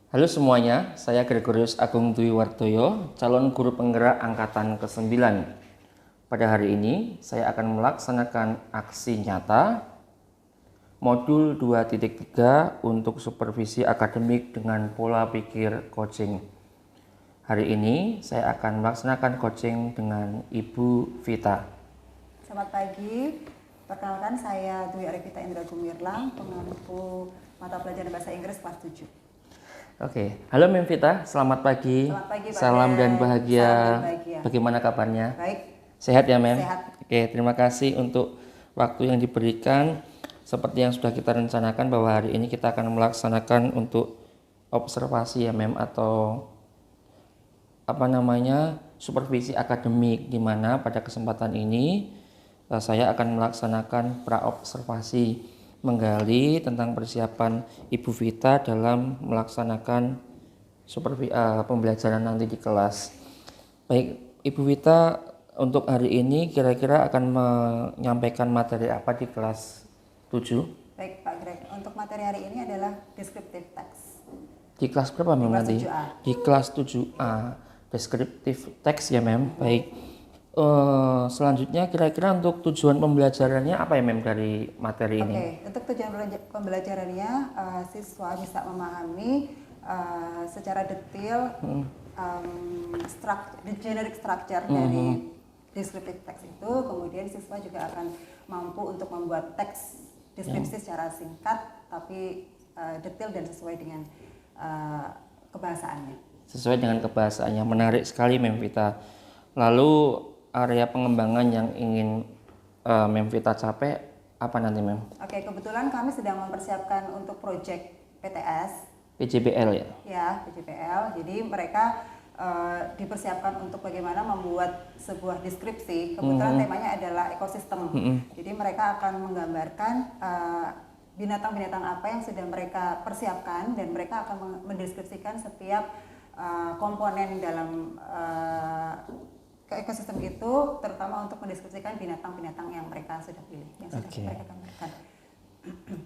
Halo semuanya, saya Gregorius Agung Dwi Wardoyo, calon guru penggerak angkatan ke-9. Pada hari ini, saya akan melaksanakan aksi nyata modul 2.3 untuk supervisi akademik dengan pola pikir coaching. Hari ini, saya akan melaksanakan coaching dengan Ibu Vita. Selamat pagi, perkenalkan saya Dwi Arifita Indra Gumirlang, pengampu mata pelajaran bahasa Inggris kelas 7. Oke, halo Mem Vita, selamat pagi. Selamat pagi, Pak Salam Den. dan bahagia. Salam dan bahagia. Bagaimana kabarnya? Baik. Sehat ya, Mem? Sehat. Oke, terima kasih untuk waktu yang diberikan. Seperti yang sudah kita rencanakan bahwa hari ini kita akan melaksanakan untuk observasi ya, Mem, atau supervisi akademik, di mana pada kesempatan ini saya akan melaksanakan praobservasi, menggali tentang persiapan Ibu Vita dalam melaksanakan pembelajaran nanti di kelas. Baik, Ibu Vita untuk hari ini kira-kira akan menyampaikan materi apa di kelas 7? Baik Pak Greg, untuk materi hari ini adalah descriptive text. Di kelas berapa Mem nanti? 7A. Di kelas 7A, descriptive text ya Mem. Baik. Selanjutnya kira-kira untuk tujuan pembelajarannya apa ya Mem dari materi ini? Oke, untuk tujuan pembelajarannya siswa bisa memahami secara detail generic structure dari descriptive text itu. Kemudian siswa juga akan mampu untuk membuat teks deskripsi secara singkat tapi detail dan sesuai dengan kebahasaannya. Sesuai dengan kebahasaannya, menarik sekali Mem Vita. Lalu area pengembangan yang ingin Mem Vita capai apa nanti Mem? Oke, kebetulan kami sedang mempersiapkan untuk proyek PTS. PJBL ya? Ya, PJBL. Jadi mereka dipersiapkan untuk bagaimana membuat sebuah deskripsi. Kebetulan temanya adalah ekosistem. Jadi mereka akan menggambarkan binatang-binatang apa yang sudah mereka persiapkan dan mereka akan mendeskripsikan setiap komponen dalam ekosistem itu, terutama untuk mendeskripsikan binatang-binatang yang mereka sudah pilih, yang sudah mereka gambarkan.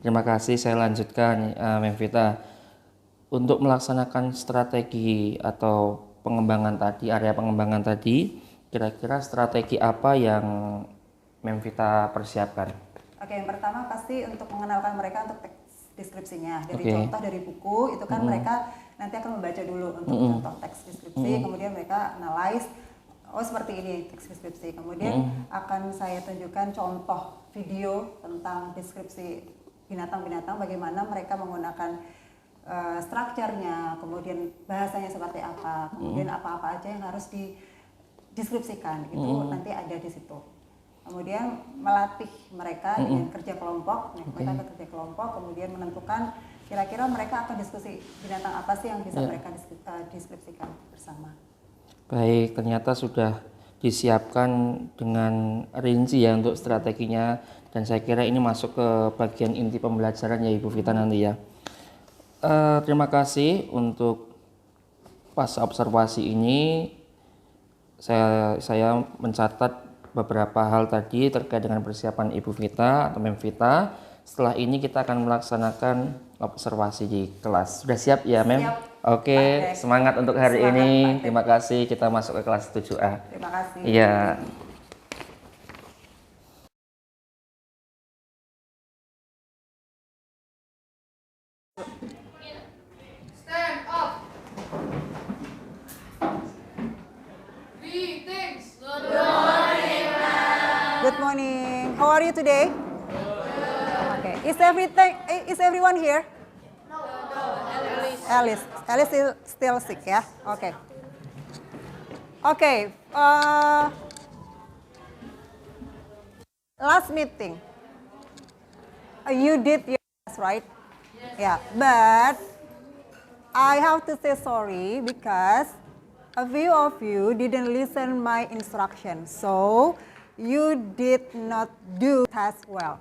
Terima kasih, saya lanjutkan Mem Vita. Untuk melaksanakan strategi atau pengembangan tadi, area pengembangan tadi, kira-kira strategi apa yang Mem Vita persiapkan? Oke, yang pertama pasti untuk mengenalkan mereka untuk teks deskripsinya. Dari contoh dari buku, itu kan mereka nanti akan membaca dulu untuk contoh teks deskripsi, kemudian mereka analyze, oh seperti ini teks deskripsi. Kemudian akan saya tunjukkan contoh video tentang deskripsi binatang-binatang, bagaimana mereka menggunakan strukturnya, kemudian bahasanya seperti apa, kemudian apa-apa aja yang harus dideskripsikan, itu nanti ada di situ. Kemudian melatih mereka dengan kerja kelompok, mereka kerja kelompok, kemudian menentukan kira-kira mereka akan diskusi binatang apa sih yang bisa mereka deskripsikan bersama. Baik, ternyata sudah disiapkan dengan rinci ya untuk strateginya, dan saya kira ini masuk ke bagian inti pembelajaran ya Ibu Vita nanti ya. Terima kasih untuk pas observasi ini. Saya mencatat beberapa hal tadi terkait dengan persiapan Ibu Vita atau Mem Vita. Setelah ini kita akan melaksanakan observasi di kelas. Sudah siap ya Mem? Siap. Oke, semangat untuk hari ini. Terima kasih. Kita masuk ke kelas 7A. Terima kasih. Iya. Stand up. Greetings. Good morning, Good morning. How are you today? Okay. Is everyone here? Alice still sick ya. Okay. Okay. Last meeting, you did your best, right? Yeah. But I have to say sorry because a few of you didn't listen my instructions, so you did not do task well.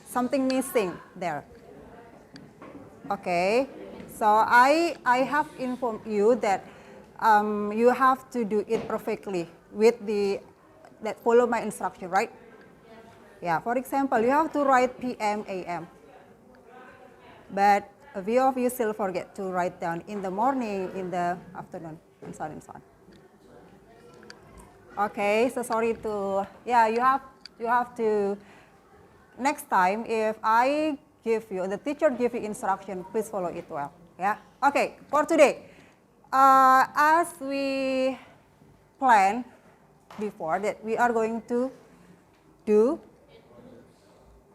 Something missing there. Okay, so I have informed you that you have to do it perfectly with that follow my instruction, right? Yeah. For example, you have to write PM, AM. But a few of you still forget to write down in the morning, in the afternoon, and so on and so on. Okay, so sorry to, yeah, you have to, next time if I give you, the teacher give you instruction, please follow it well. Yeah. Okay, for today, as we planned before that we are going to do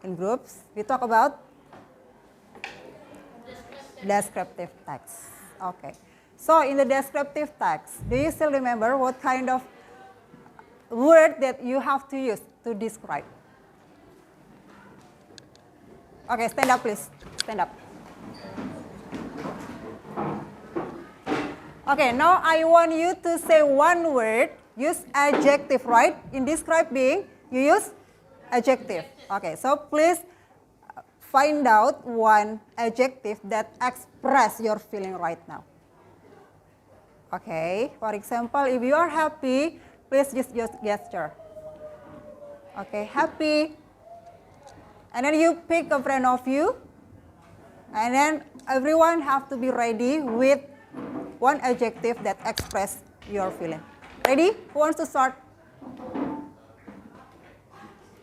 in groups, we talk about descriptive text. Okay. So in the descriptive text, do you still remember what kind of word that you have to use to describe? Okay, stand up please. Stand up. Okay, now I want you to say one word, use adjective, right? In describing, you use adjective. Okay, so please find out one adjective that express your feeling right now. Okay, for example, if you are happy, please just use gesture. Okay, happy. And then you pick a friend of you. And then everyone have to be ready with one adjective that express your feeling. Ready? Who wants to start?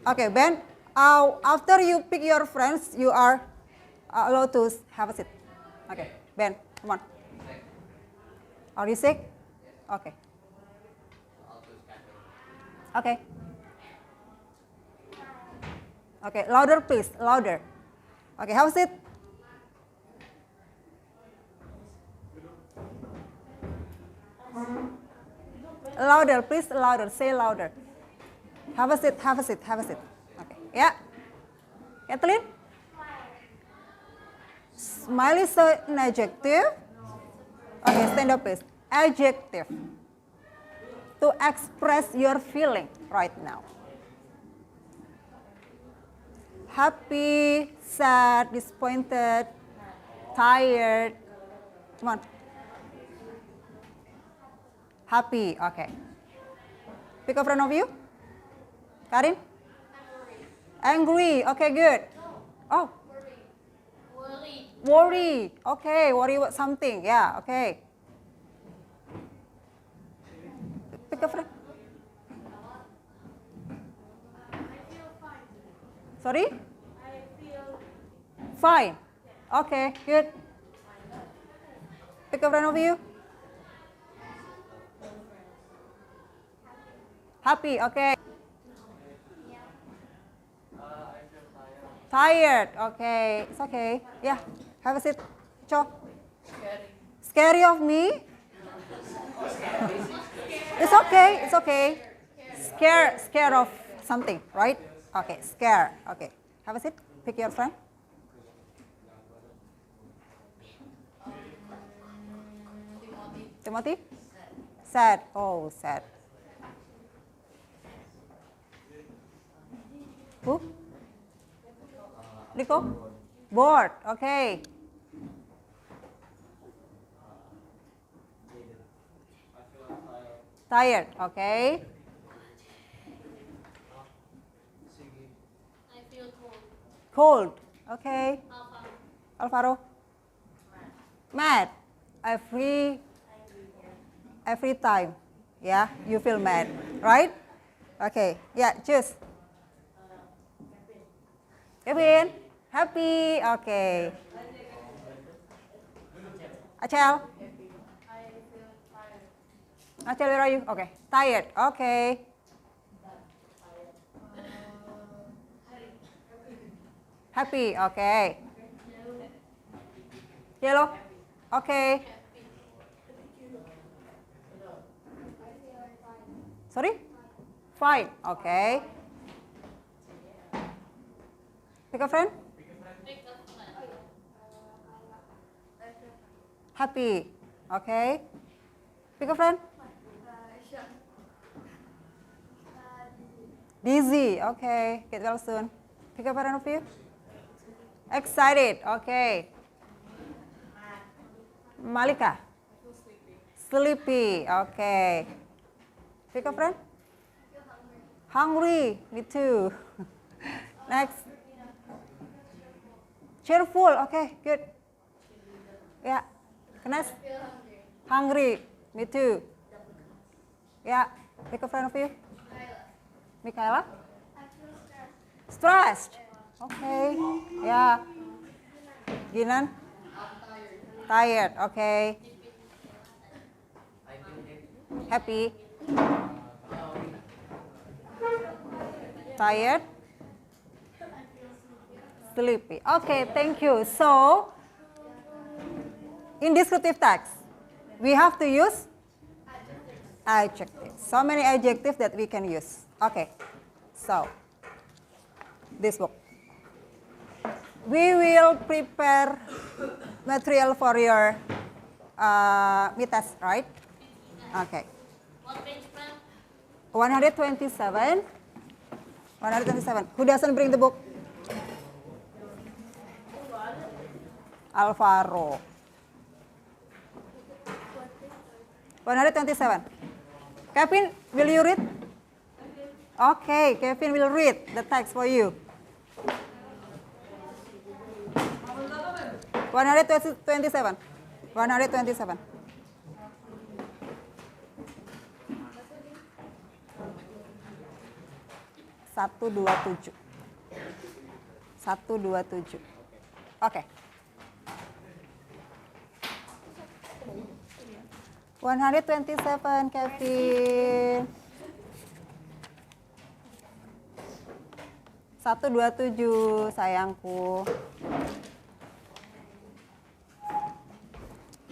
Okay, Ben. After you pick your friends, you are allowed to have a seat. Okay, Ben, come on. Are you sick? Okay. Okay. Okay, louder please, louder. Okay, have a seat. Louder, please, louder, say louder. Have a seat, have a seat, have a seat. Okay, yeah. Kathleen? Smile is an adjective. Okay, stand up please. Adjective. To express your feeling right now. Happy, sad, disappointed, tired. Come on. Happy, okay. Pick a friend of you. Karin? Angry, okay, good. Oh. Worry. Worry, okay, worry about something, yeah, okay. Pick a friend. I feel fine. Sorry? I feel Fine. Okay, good. Pick a friend of you. Happy, okay. Tired, okay. It's okay. Yeah, have a seat. Cho. Scary of me? It's okay, it's okay. Scare of something, right? Okay, scare. Okay, have a seat. Pick your friend. Timothy? Sad. Oh, sad. Who? Nico? Bored. Okay. Tired. Okay. I feel cold. Cold. Okay. Alpha. Alvaro? Mad. Every time. Yeah, you feel mad, right? Okay. Yeah, choose. Kevin, happy. Okay. Achel. I feel tired. Achel, where are you? Okay. Tired. Okay. Happy. Okay. Yellow. Okay. Sorry? Fine. Okay. Pick a friend. Happy. Okay. Pick a friend. Dizzy. Okay. Get well soon. Pick a friend of you. Excited. Okay. Malika. Sleepy. Okay. Pick a friend. Hungry. Me too. Next. Cheerful. Okay, good. Yeah. Knes? Hungry. Me too. Yeah. Pick a friend of you. Michaela? Stressed. Okay. Yeah. Ginan? Tired. Okay. Happy? Tired? Sleepy. Okay, thank you. So, in descriptive text, we have to use adjectives. So many adjectives that we can use. Okay, so this book. We will prepare material for your mid test, right? Okay. What page, ma'am? 127. 127. Who doesn't bring the book? Alvaro. 127. Kevin, will you read? Okay, Kevin will read the text for you. 127. 127. Satu dua tujuh. 127. Oke. 127, Kevin. 127, sayangku.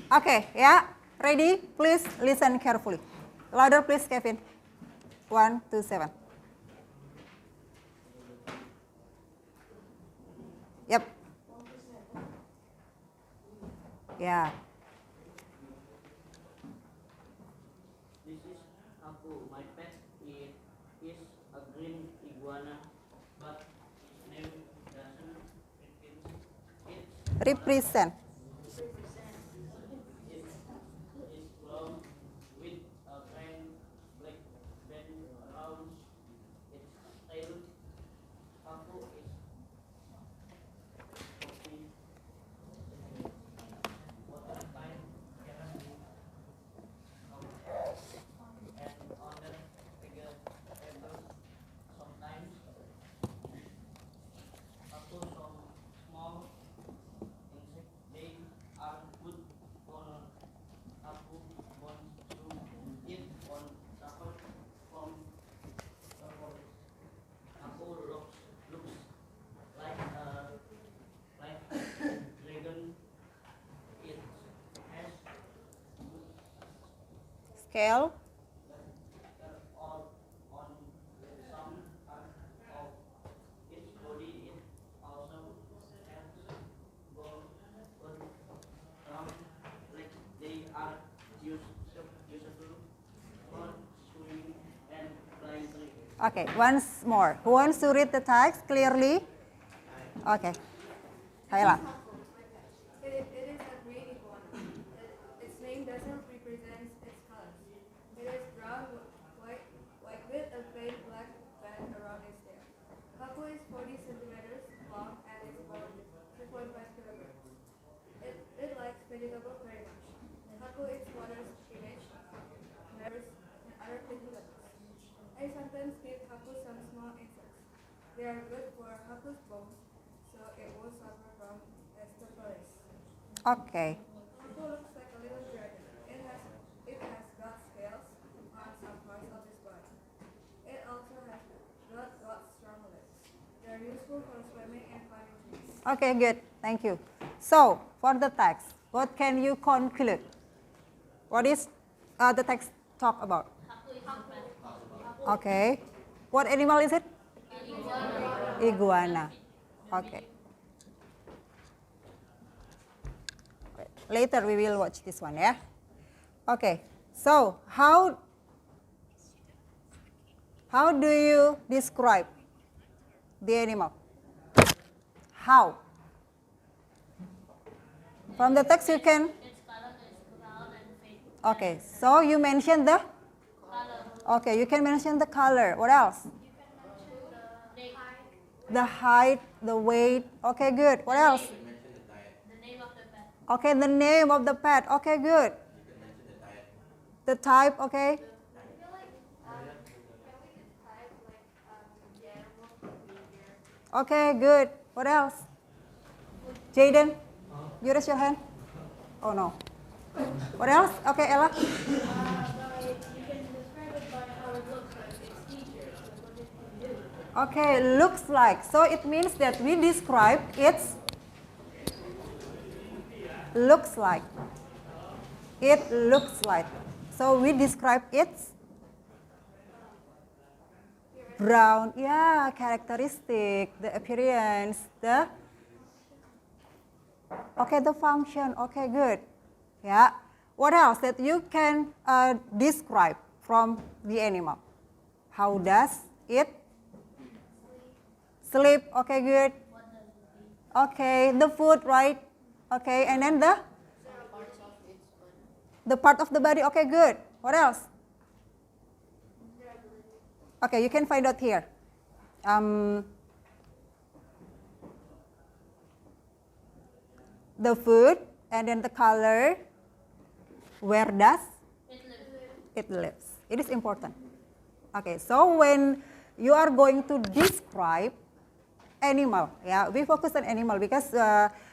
Oke, ya. Ready? Please listen carefully. Louder please, Kevin. 127. Yep. Ya. This is Aku. My pet is a green iguana, but its name doesn't Represent. It is brown with a kind black band around its tail. Aku is water type can be and other bigger animals sometimes. Aku some small insect, they are good for aku want to eat on supper from the forest. Aku looks like a dragon. It has Scale. all on some part of its body. It also has gold round legs. They are useful for swimming and climbing. Okay, once more. Who wants to read the text clearly? Okay. Kayla. It is a green iguana. Its name doesn't represent its colors. It is brown, white with a faint black band around its tail. Kaku is 40 centimeters long and is about 2.5 kilograms. It likes vegetables very much. Kaku eats water spinach, nerves, and other little levels. I sometimes give Kaku some small insects. They are good for Kaku's bones, so it won't suffer from osteoporosis. Okay. Kaku looks like a little dragon. It has got scales on some parts of its body. It also has got strong legs. They are useful for swimming and climbing trees. Okay, good. Thank you. So, for the text, what can you conclude? What is the text talk about? Okay. What animal is it? Iguana. Okay. Later we will watch this one, yeah? Okay. So, how do you describe the animal? How? From the text you can. Its color is brown and faint. Okay, so you mentioned the. Color. Okay, you can mention the color. What else? The height, the weight. Okay, good. What else? The name of the pet. Okay, the name of the pet. Okay, good. The type, okay. I feel like, can we just type like the animal behavior? Okay, good. What else? Jaden, you raise your hand. Oh no. What else? Okay, Ella. You can describe it by how it looks like its features, like what it can do. Okay, looks like. So it means that we describe its looks like. It looks like. So we describe its brown, yeah, characteristic, the appearance, the okay, the function. Okay, good. Yeah. What else that you can describe from the animal? How does it sleep? Okay, good. Okay, the food, right? Okay, and then the part of the body. Okay, good. What else? Okay, you can find out here. The food, and then the color. Where does it lives? It is important. Okay, so when you are going to describe animal, yeah, we focus on animal because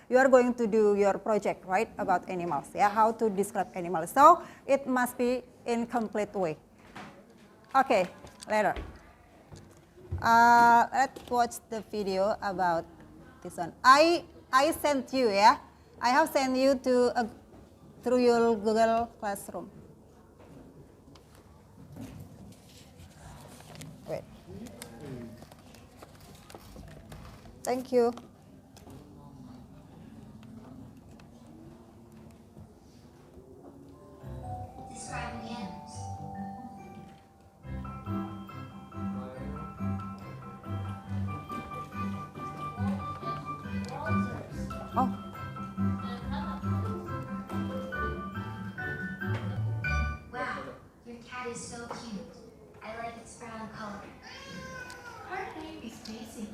you are going to do your project, right, about animals, yeah, how to describe animals. So it must be in complete way. Okay, later. Let's watch the video about this one. I sent you, yeah, I have sent you to through your Google Classroom. Wait. Thank you. Describing animals. Oh, Wow, your cat is so cute. I like its brown color. Her name is Daisy.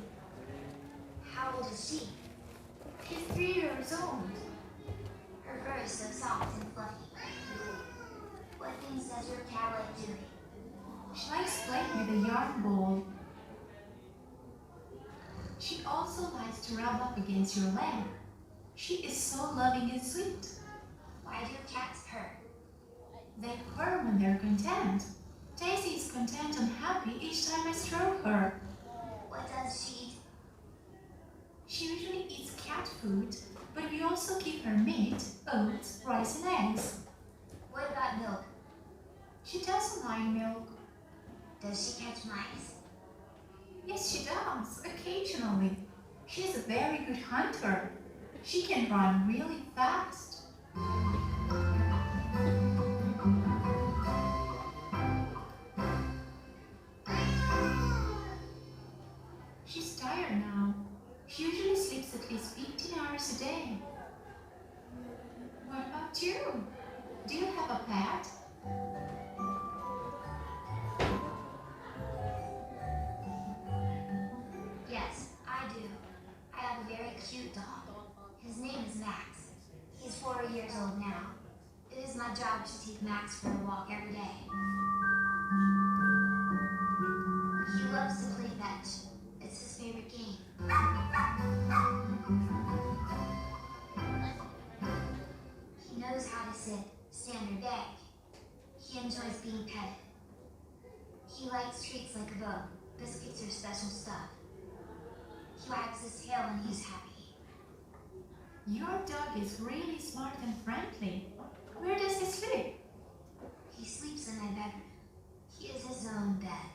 How old is she? She's 3 years old. Her fur is so soft and fluffy. What things does your cat like doing? She likes playing with a yarn ball. She also likes to rub up against your leg. She is so loving and sweet. Why do cats purr? They purr when they're content. Daisy is content and happy each time I stroke her. What does she eat? She usually eats cat food, but we also give her meat, oats, rice, and eggs. What about milk? She doesn't like milk. Does she catch mice? Yes, she does, occasionally. She's a very good hunter. She can run really fast. She's tired now. She usually sleeps at least 15 hours a day. What about you? Do you have a pet? Yes, I do. I have a very cute dog. His name is Max. He's 4 years old now. It is my job to take Max for a walk every day. He loves to play fetch. It's his favorite game. He knows how to sit, stand, or beg. He enjoys being petted. He likes treats like a bone. Biscuits are special stuff. He wags his tail when he's happy. Your dog is really smart and friendly. Where does he sleep? He sleeps in my bedroom. He is his own bed.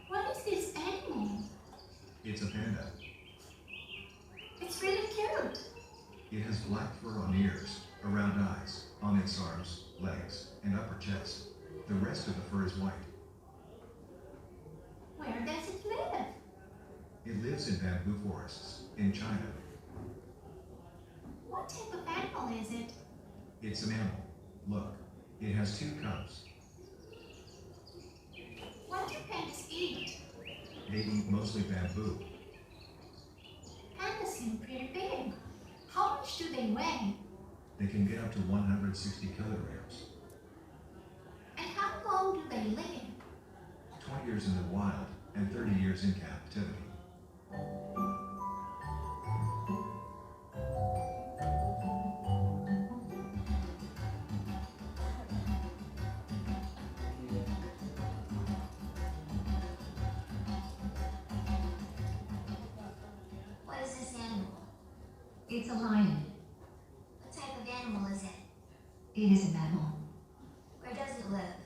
What is this animal? It's a panda. It's really cute. It has black fur on ears, around eyes, on its arms, legs, and upper chest. The rest of the fur is white. Where does it live? It lives in bamboo forests in China. What type of animal is it? It's a mammal. Look, It has 2 cubs. What do pandas eat? They eat mostly bamboo. Pandas seem pretty big. How much do they weigh? They can get up to 160 kilograms. And how long do they live? 20 years in the wild and 30 years in captivity. What is this animal? It's a lion. What type of animal is it? It is a mammal. Where does it live?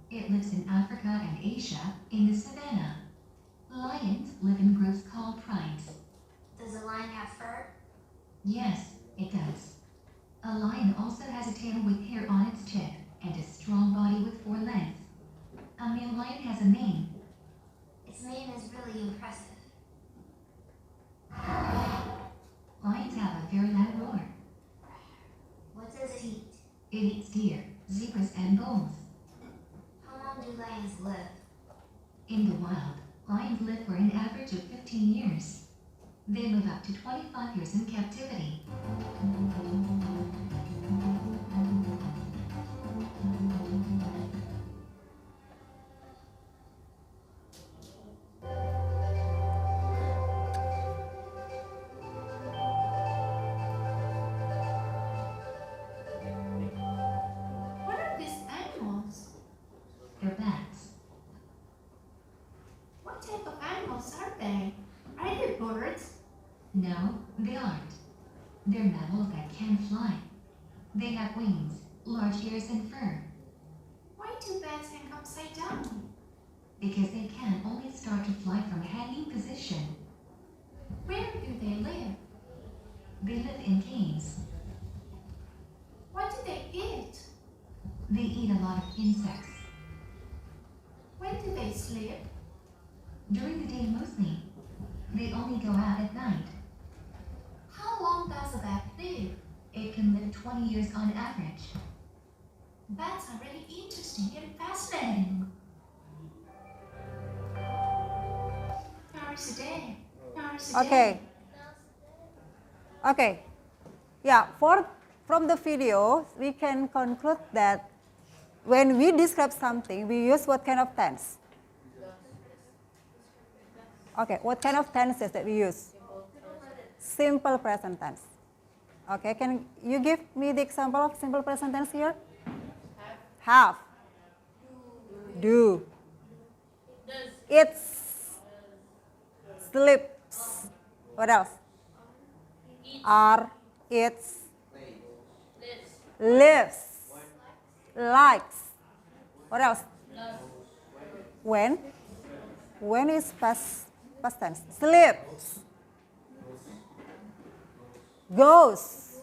It lives in Africa and Asia in the savanna. Lions live in groups called prides. Does a lion have fur? Yes, it does. A lion also has a tail with hair on its tip and a strong body with 4 legs. A male lion has a mane. Its mane is really impressive. Lions have a very loud roar. What does it eat? It eats deer, zebras, and bulls. How long do lions live? In the wild, lions live for an average of 15 years. They live up to 25 years in captivity. What are these animals? They're bats. What type of animals are they? Are they birds? No, they aren't. They're mammals that can fly. They have wings, large ears, and fur. Why do bats hang upside down? Because they can only start to fly from a hanging position. Where do they live? They live in caves. What do they eat? They eat a lot of insects. When do they sleep? During the day mostly. They only go out at night. How long does a bat live? It can live 20 years on average. Bats are really interesting and fascinating. Hours a day. Hours a Okay. Okay. Yeah, from the video, we can conclude that when we describe something, we use what kind of tense? Okay, what kind of tenses that we use? Simple present tense. Okay, can you give me the example of simple present tense here? Have. Do. Eats. Sleeps. What else? Are. Eats. Lives. Likes. What else? When? When is past tense? Sleeps. Goes.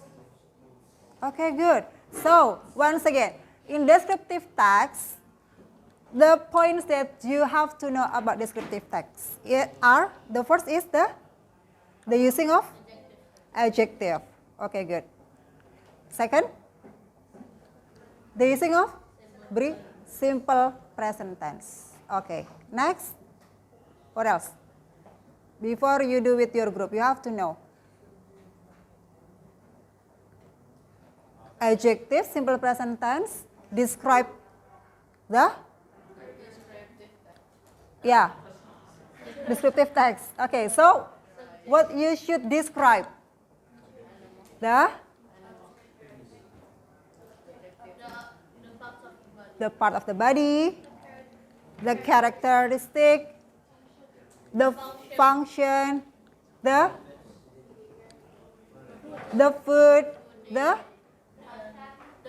Okay, good. So, once again, in descriptive text, the points that you have to know about descriptive text are, the first is the using of adjective. Okay, good. Second, the using of simple present tense. Okay, next, what else? Before you do with your group, you have to know adjective, simple present tense, describe the descriptive text. Okay, so what you should describe? The part of the body, the characteristic, the function, the food, the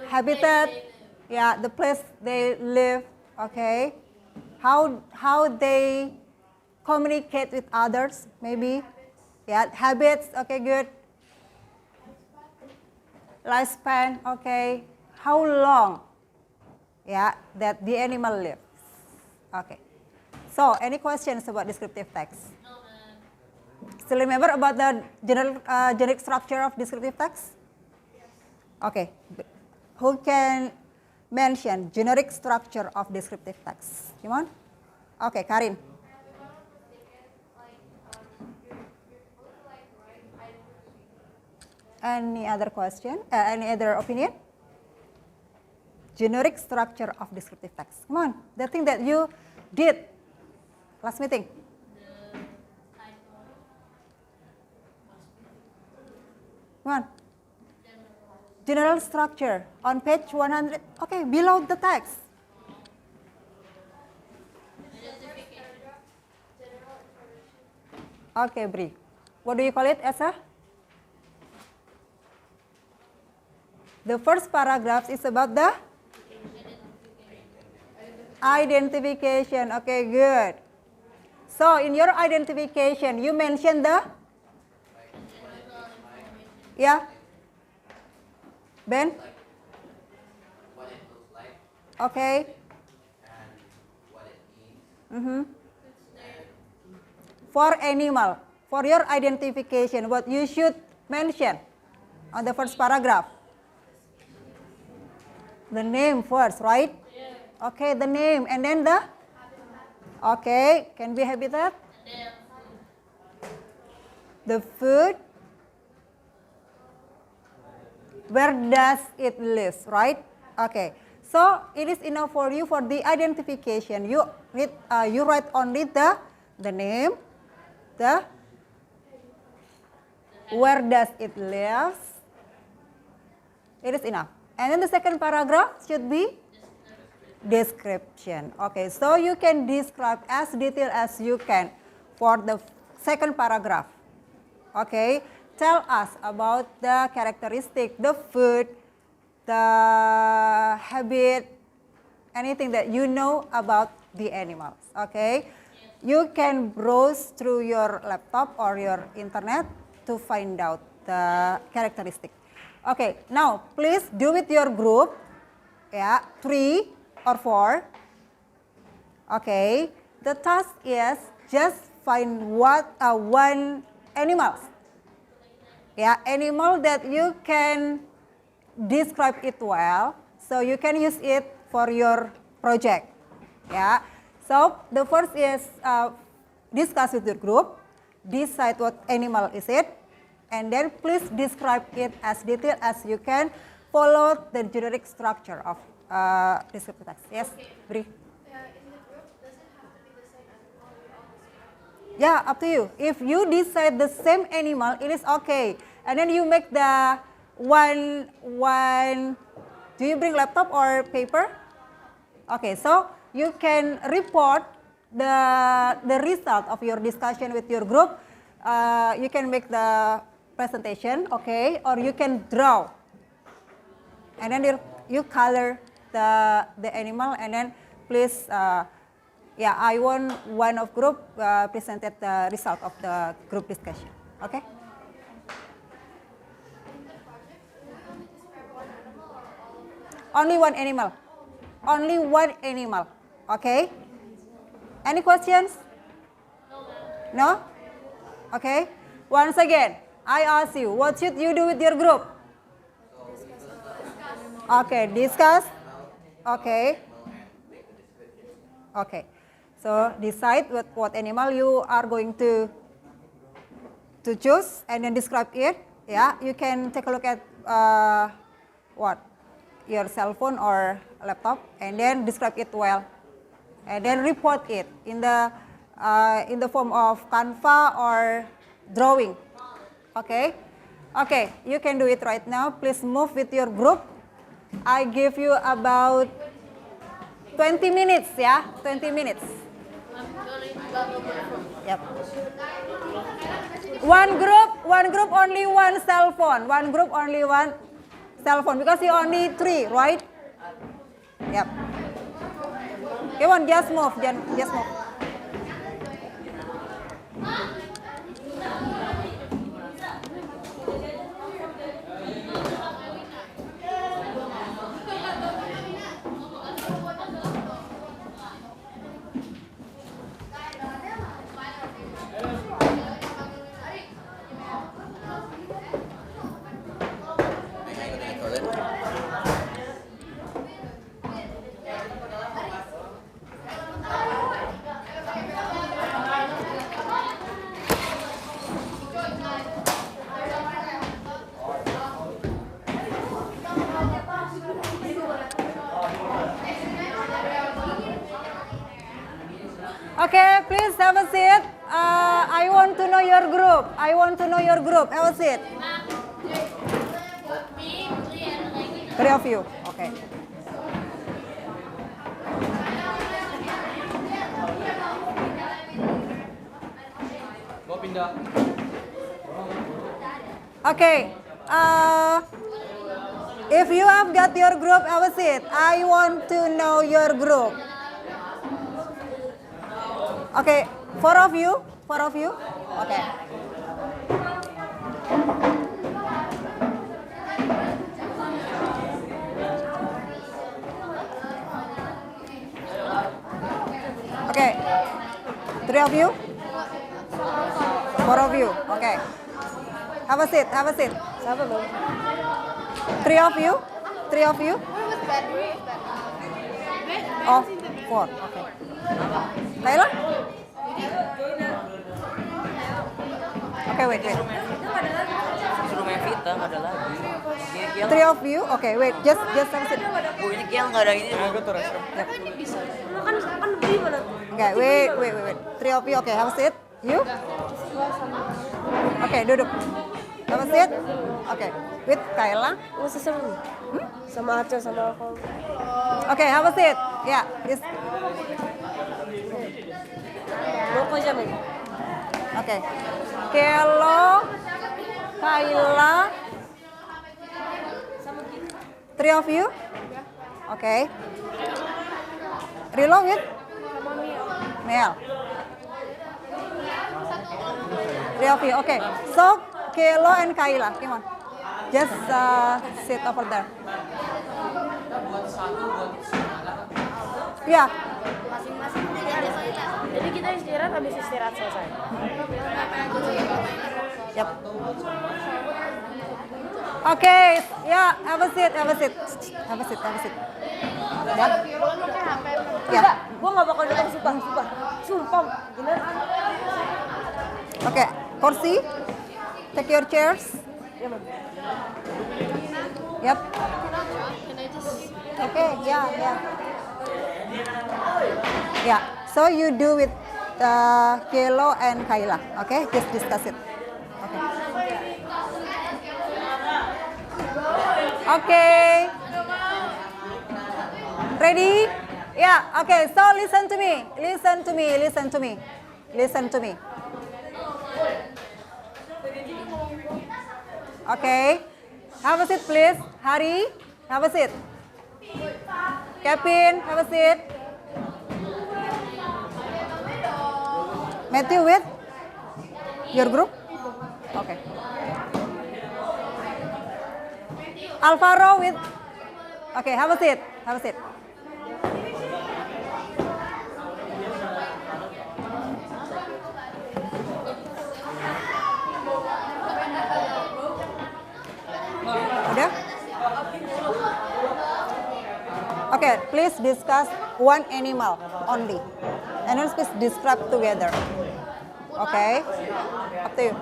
habitat, the place they live, okay, how they communicate with others, maybe, habits, okay, good, lifespan, okay, how long, that the animal lives, okay. So, any questions about descriptive text? Still remember about the generic structure of descriptive text? Okay. Who can mention generic structure of descriptive text. Gimana? Oke, Karin. Any other question? Any other opinion? Generic structure of descriptive text. Come on, the thing that you did last meeting. Come on. General structure on page 100. Okay, below the text. Okay, Bri. What do you call it, Esa? The first paragraph is about the identification. Okay, good. So in your identification, you mentioned the, yeah, Ben? What it looks like Okay. and what it means. Mm-hmm. For animal, for your identification, what you should mention on the first paragraph? The name first, right? Okay, the name and then the, okay, can be habitat? The food. Where does it live, right? Okay, so it is enough for you for the identification. You read, you write only the name, the where does it live. It is enough. And then the second paragraph should be description. Okay, so you can describe as detailed as you can for the second paragraph. Okay, tell us about the characteristic, the food, the habit, anything that you know about the animals. Okay, you can browse through your laptop or your internet to find out the characteristic. Okay, now please do with your group, yeah, 3 or 4. Okay, the task is just find one animal. Yeah, animal that you can describe it well, so you can use it for your project. Yeah, so the first is discuss with your group, decide what animal is it, and then please describe it as detailed as you can. Follow the generic structure of descriptive text. Yes, Bri. In the group, does it have to be the same animal we all describe? Yeah, up to you. If you decide the same animal, it is okay. And then you make the one. Do you bring laptop or paper? Okay, so you can report the result of your discussion with your group. You can make the presentation, okay, or you can draw. And then you color the animal, and then please, yeah, I want one of group presented the result of the group discussion. Okay. Only one animal. Only one animal. Okay. Any questions? No? Okay. Once again, I ask you, what should you do with your group? Okay, discuss. Okay. Okay. So decide what animal you are going to choose and then describe it. Yeah, you can take a look at your cell phone or laptop and then describe it well, and then report it in the form of Canva or drawing. Okay. Okay, you can do it right now. Please move with your group. I give you about 20 minutes, yeah, 20 minutes. Yep. One group only one cell phone. One group only one cell phone because you only 3, right? Yep. Come on, just move, just move. Okay, please have a seat. I want to know your group. I want to know your group. Have a seat. Me, Putri, and Regina. 3 of you. Okay. Gua pindah. Okay. If you have got your group, have a seat. I want to know your group. Okay, 4 of you. 4 of you. Okay. Okay. 3 of you. 4 of you. Okay. Have a seat. Have a seat. 3 of you. 3 of you. Oh, 4. Okay. Kayla? Okay, wait. Suruh main Vita, nggak ada lagi. Ini Kiel, 3 of you. Okay, wait. Just have a seat. Bu, ini Kiel nggak ada ini. Okay, wait. 3 of you. Okay, have a seat. You? Okay, duduk. Have a seat. Okay. With Kayla. Masih seru. Sama Aca sama aku. Okay, have a seat. Yeah, this. Mau kau jam ini? Okay. Kelo, Kayla. 3 of you. Okay. Rilo with? Mel. 3 of you. Okay. So, Kelo and Kayla. Come on. Just sit over there. Yeah. Masing-masing 3 ada saya. Jadi kita istirahat, habis istirahat selesai. Yep. Okay. Yeah. Have a seat. Have a seat. Have a seat. Have a seat. Ya. Ya. Enggak, gua nggak bakal dengar sumpah. Sumpah. Gimana? Okay. Kursi. Take your chairs. Yep. Okay. Yeah. Yeah. So you do with Kelo and Kayla. Okay. Just discuss it. Okay. Okay. Ready? Yeah. Okay. So listen to me. Okay. Have a seat, please. Hari, have a seat. Kevin, have a seat. Matthew with your group? Okay. Alvaro with? Okay, have a seat. Udah? Okay, please discuss one animal only. And then please describe together. Okay? Up to you.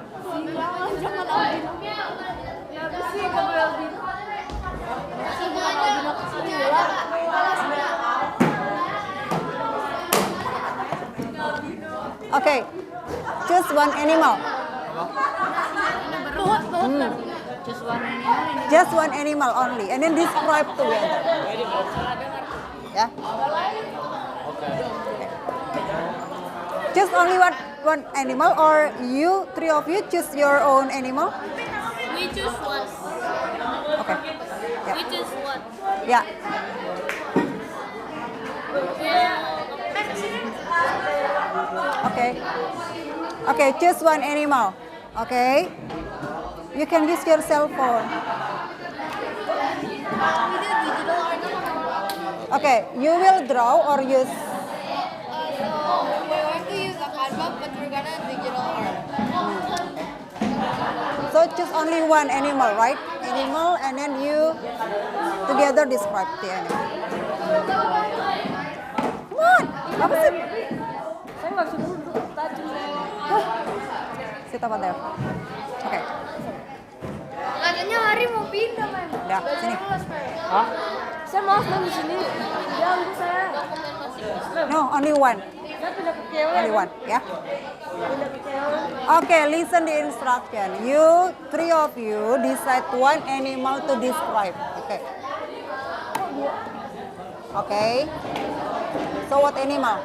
Okay. Choose one animal. Just one animal only, and then describe together. Yeah. Okay. Just only one animal, or you 3 of you choose your own animal. We choose one. Okay. Yeah. We choose one. Yeah. Okay, choose one animal. Okay. You can use your cell phone. Okay, you will draw or use? We're going to use a Canva, but we're gonna digital art. So choose only one animal, right? Animal, and then you together describe the animal. Come on, apa sih? Saya nggak bisa duduk tadi. Sit over there. Okay. Katanya Hari mau pindah, Mem. Udah, sini. Hah? Saya mau main di sini. Ganggu saya. No, only one. Only one, yeah. Okay, listen the instruction. You, three of you, decide one animal to describe. Okay. Okay. So what animal?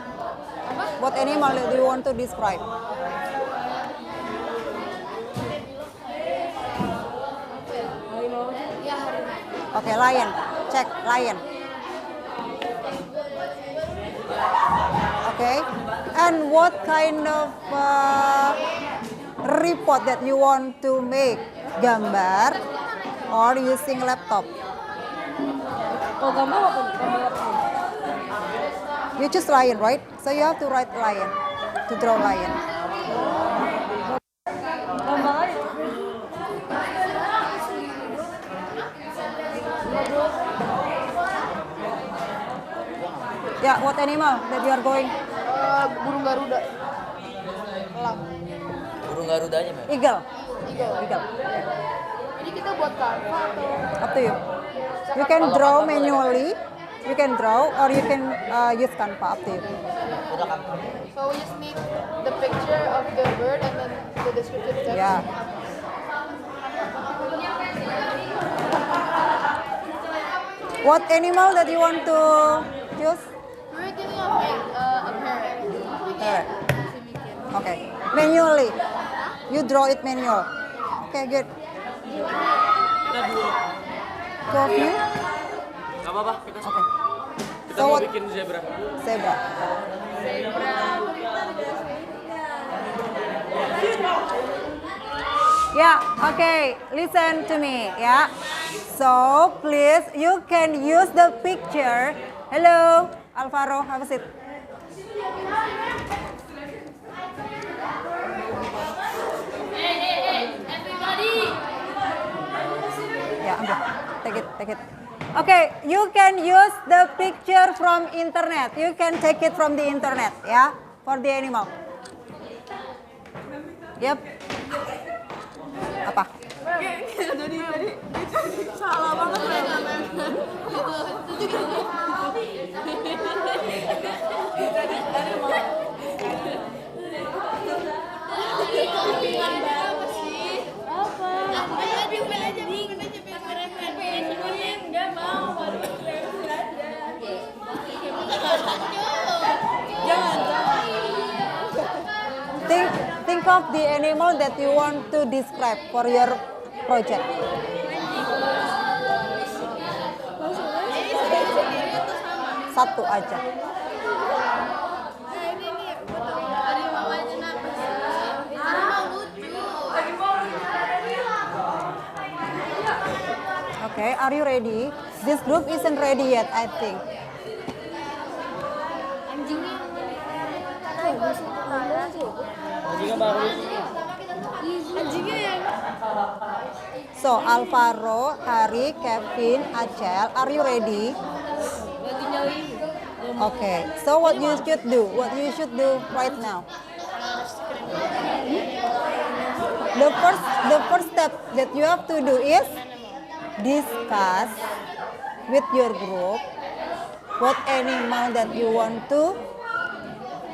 What animal do you want to describe? Okay, lion. Check lion. Okay. And what kind of report that you want to make? Gambar or using laptop? Oh, gambar apa? Gambar apa? You choose lion, right? So you have to write lion, to draw lion. Gambar aja. Yeah, what animal that you are going? Burung Garuda. Elang. Burung Garudanya, Mbak. Eagle. Eagle. Jadi kita buat Canva atau? Up to you. You can draw manually. You can draw or you can use Canva. Up to you. So we just need the picture of the bird and then the descriptive text. Yeah. What animal that you want to choose? We're thinking of a parrot. Parrot. Okay. Manually. You draw it manual. Okay, good. Kita dua. Two of you. Gak apa-apa, kita Okay. Kita So mau what? bikin zebra. Zebra. Yeah, okay, listen to me, yeah. So, please, you can use the picture. Hello, Alvaro, have a seat. Everybody. Yeah, ambil. Take it. Okay, you can use the picture from internet. You can take it from the internet, yeah, for the animal. Yep. Apa? Salah banget ya. Think of the animal that you want to describe for your project. Satu aja. Okay, are you ready? This group isn't ready yet, I think. Anjingnya baru. So, Alvaro, Hari, Kevin, Acel, are you ready? Okay, so what you should do? What you should do right now? The first step that you have to do is discuss with your group what animal that you want to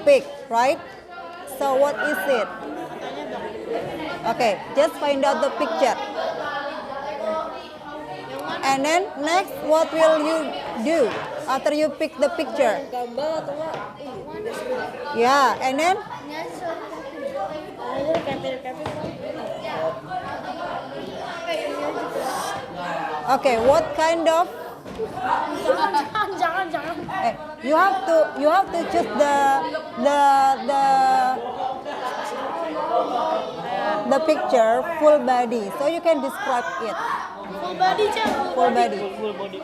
pick, right? So what is it? Okay, just find out the picture. And then next, what will you do after you pick the picture? Gambar atau enggak? Yeah, and then okay, what kind of? Jangan. You have to choose the picture full body, so you can describe it. Full body, Cak. Full body. Full body.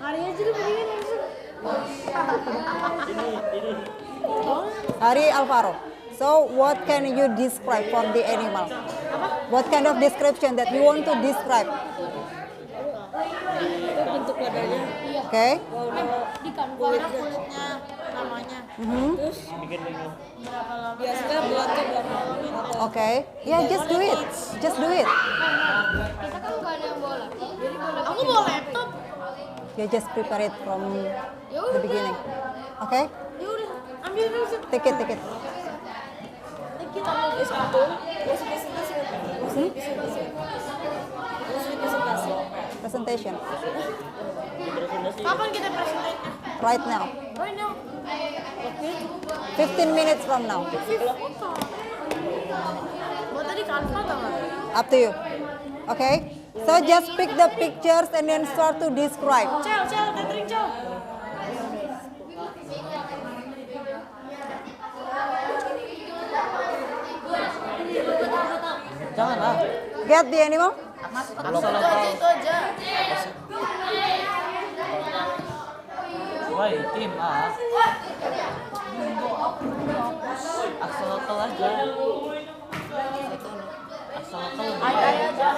Hari aja lu begini langsung. Hari, Alvaro. So what can you describe for the animal? What kind of description that you want to describe? Bentuk badannya. Iya. Okay. Di kulitnya, namanya. Terus berapa lama? Biasanya bulatnya berapa lama? Okay. Yeah, just do it. Just do it. Kita kan nggak ada yang bawa laptop. Jadi Aku bawa laptop. You just prepare it from the beginning. Okay? Yaudah, ambil dulu sih. Take it. Kita ambil satu. Presentation. Kapan kita presentasi? Right now. Right now. 15 minutes from now. Buat tadi Canva atau nggak? Up to you. Okay? So just pick the pictures and then start to describe. Cel, catering Cel. Janganlah. Get the animal? Itu aja. Woi, tim Axolotl aja. Axolotl. Ayo aja.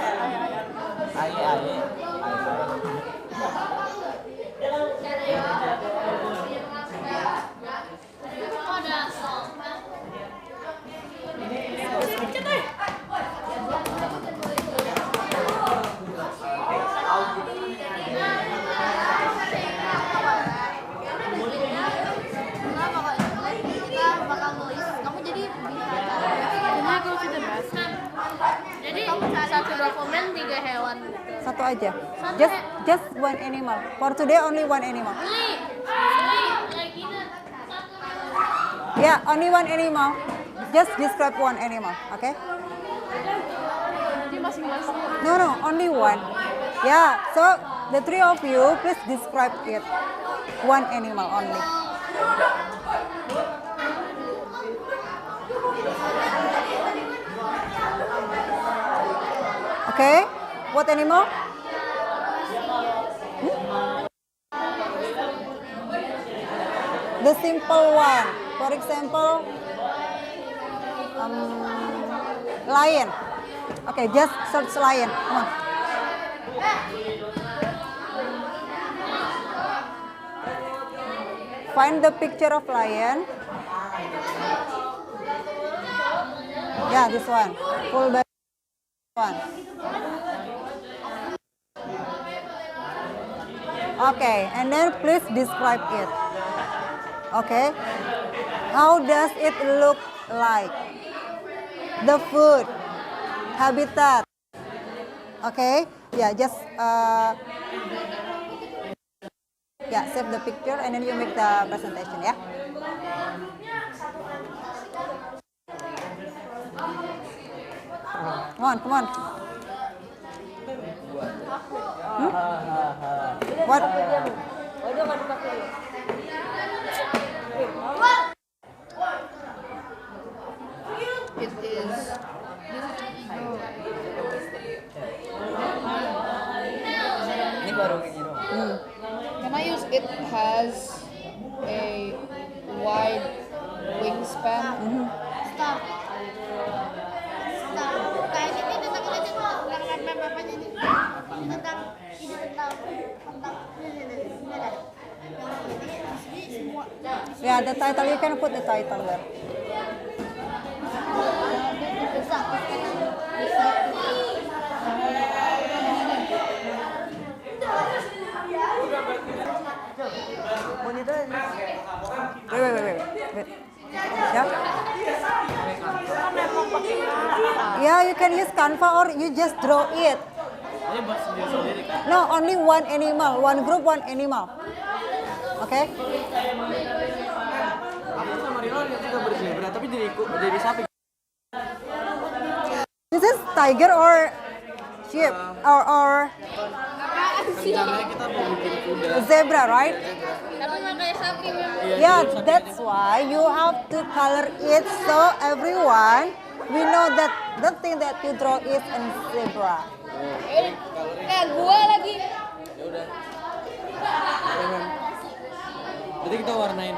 Aye. Jadi satu dokumen 3 hewan. Satu aja. Just one animal. For today only one animal. Yeah, only one animal. Just describe one animal, okay? Jadi masing-masing. No, only one. Yeah, so the three of you please describe it. One animal only. Okay, what animal? The simple one. For example, lion. Okay, just search lion. Come on. Find the picture of lion. Yeah, this one. Full body one. Okay, and then please describe it. Okay, how does it look like? The food, habitat. Okay, yeah, just save the picture and then you make the presentation. Yeah. Come on. What? It is. Ini baru ini dong. Can I use it has a wide wingspan? Stop. Kayak ini tentang apa-apanya ini. Tentang semua. Yeah, the title you can put the title there. Wait. Yeah, you can use Canva or you just draw it. No, only one animal, one group, one animal. Okay? Aku sama Rino lihat juga berzebra, tapi jadi sapi. This is tiger or sheep or Rencananya kita mau bikin kuda. zebra, right? Tapi nggak kayak sapi memang. Yeah, that's why you have to color it so everyone we know that the thing that you draw is a zebra. Gua lagi. Ya udah. Berarti kita warnain.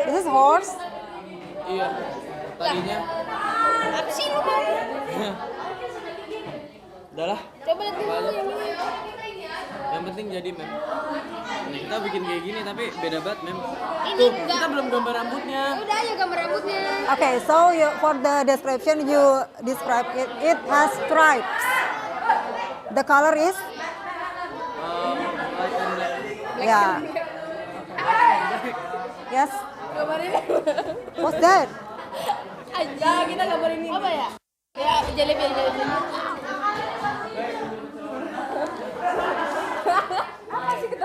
This is horse. Iya. Tadinya. Apa sih lu mau? Udahlah. Coba lihat dulu yang ini. Yang penting jadi mem. Nih, kita bikin kayak gini tapi beda banget mem. Ini Tuh, enggak. kita belum gambar rambutnya. Udah aja gambar rambutnya. Okay, so for the description you describe it. It has stripes. The color is Yeah. Yes. Gambarin. What's that? Aja kita gambarin ini. Apa ya? Ya, jelly.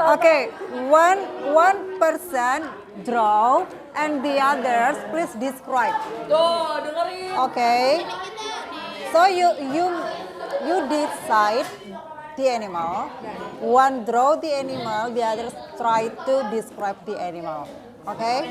Okay, one person draw and the others please describe. Tuh, dengerin. Okay. So you decide the animal. One draw the animal, the others try to describe the animal. Okay?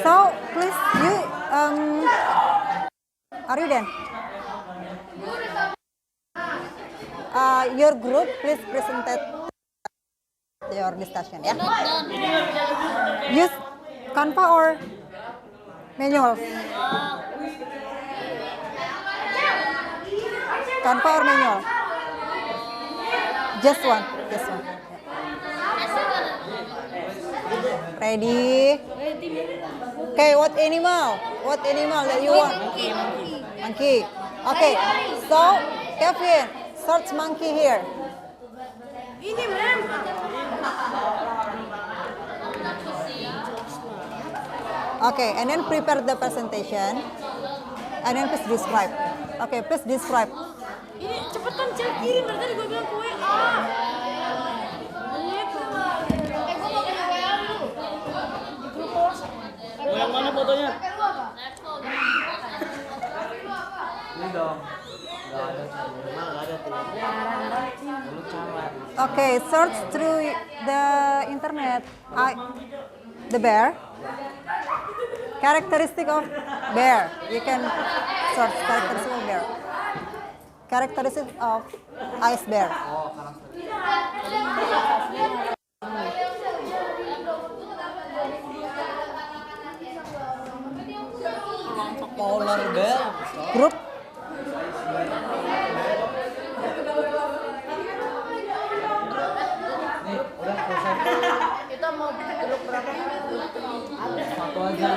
So please you are you done? Your group please present your discussion. Yeah. Use Canva or manual? Canva or manual? Just one. Ready? Okay, what animal? What animal that you want? Monkey. Okay, so Kevin, search monkey here. Ini, Mem. Okay, and then prepare the presentation. And then please describe. Okay, please describe. Ini cepetan cek kirim dari tadi gue bilang ke WA. Mau yang mana fotonya? Ini dong. Nggak ada tuh. Okay, search through the internet. The bear. Characteristic of bear. You can search characteristic of bear. Characteristic of ice bear. Polar bear. Group. Kita mau grup berapa? Satu aja.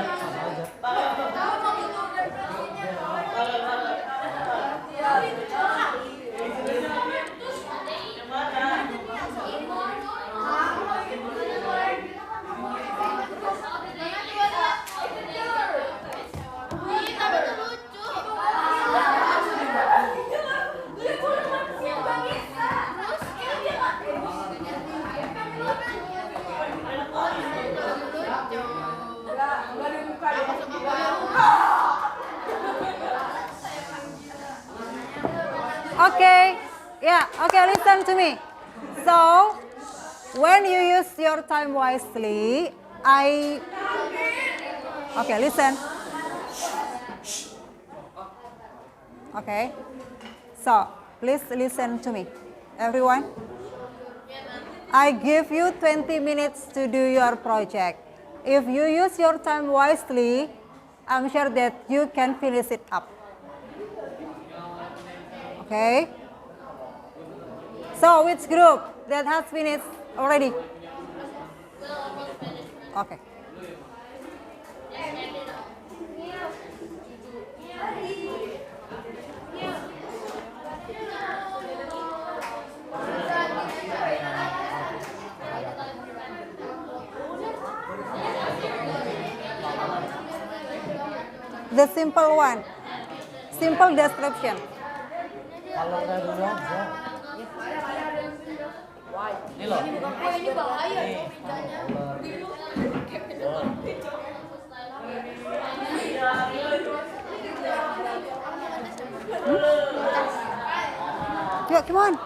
Okay, yeah, okay, listen to me. So, when you use your time wisely, okay, listen. Okay, so please listen to me, everyone. I give you 20 minutes to do your project. If you use your time wisely, I'm sure that you can finish it up. Okay. So which group that has finished already? Okay. The simple one. Simple description. Kalau nggak dulu aja. Ini loh. Ini bahaya loh Yeah, come on.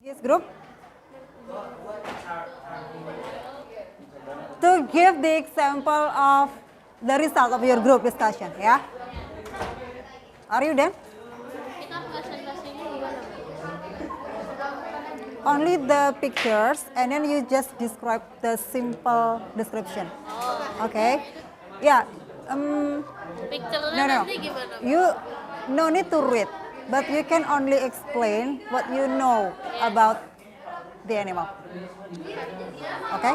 This group to give the example of the result of your group discussion, ya. Are you done? Kita presentasi ini gimana? Only the pictures and then you just describe the simple description. Okay? Yeah. Picture-nya No. nanti gimana? You no need to read, but you can only explain what you know about the animal. Okay?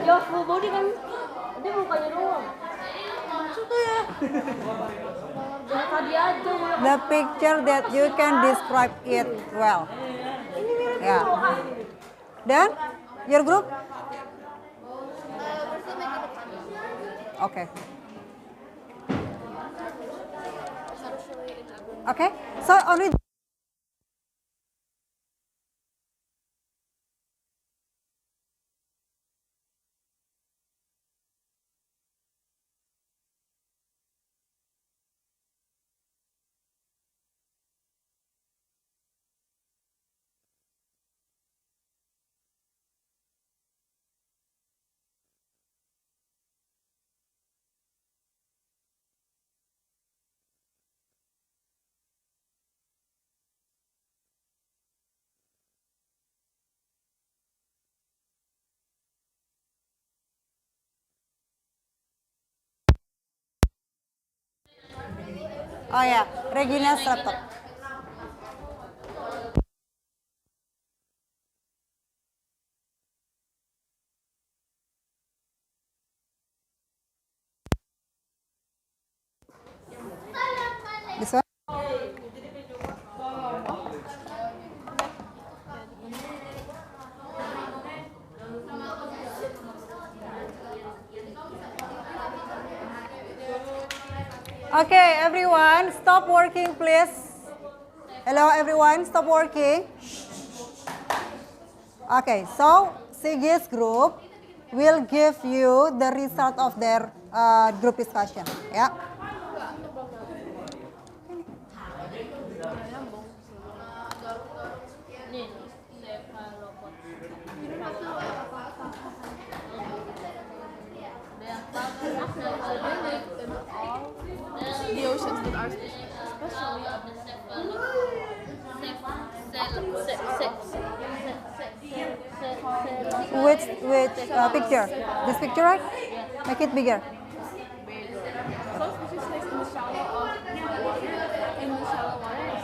Ya full body kan, dia mukanya doang. Tadi aja The picture that you can describe it well. Yeah. Then your group? Okay. Okay. So only oh ya, Regina's laptop. This one? Okay, everyone, stop working, please. Hello, everyone, stop working. Okay, so Sigis group will give you the result of their group discussion. Ya. The oceans that are especially Which picture? This picture, right? Make it bigger. some species live in the shallow of water, in the shallow waters.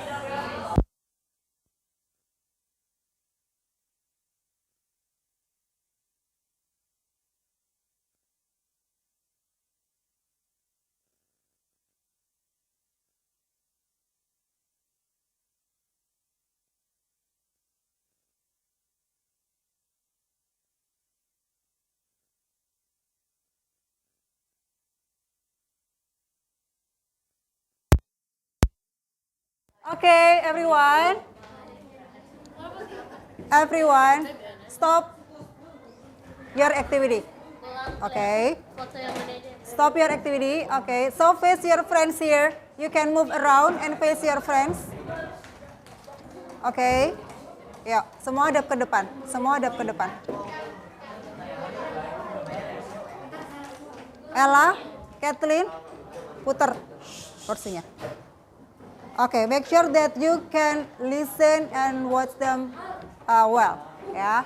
Okay, everyone. Everyone, stop your activity. Okay. Foto yang mana aja? Stop your activity. Okay. So face your friends here. You can move around and face your friends. Okay. Ya, semua hadap ke depan. Semua hadap ke depan. Ella, Kathleen, putar kursinya. Okay, make sure that you can listen and watch them well, ya.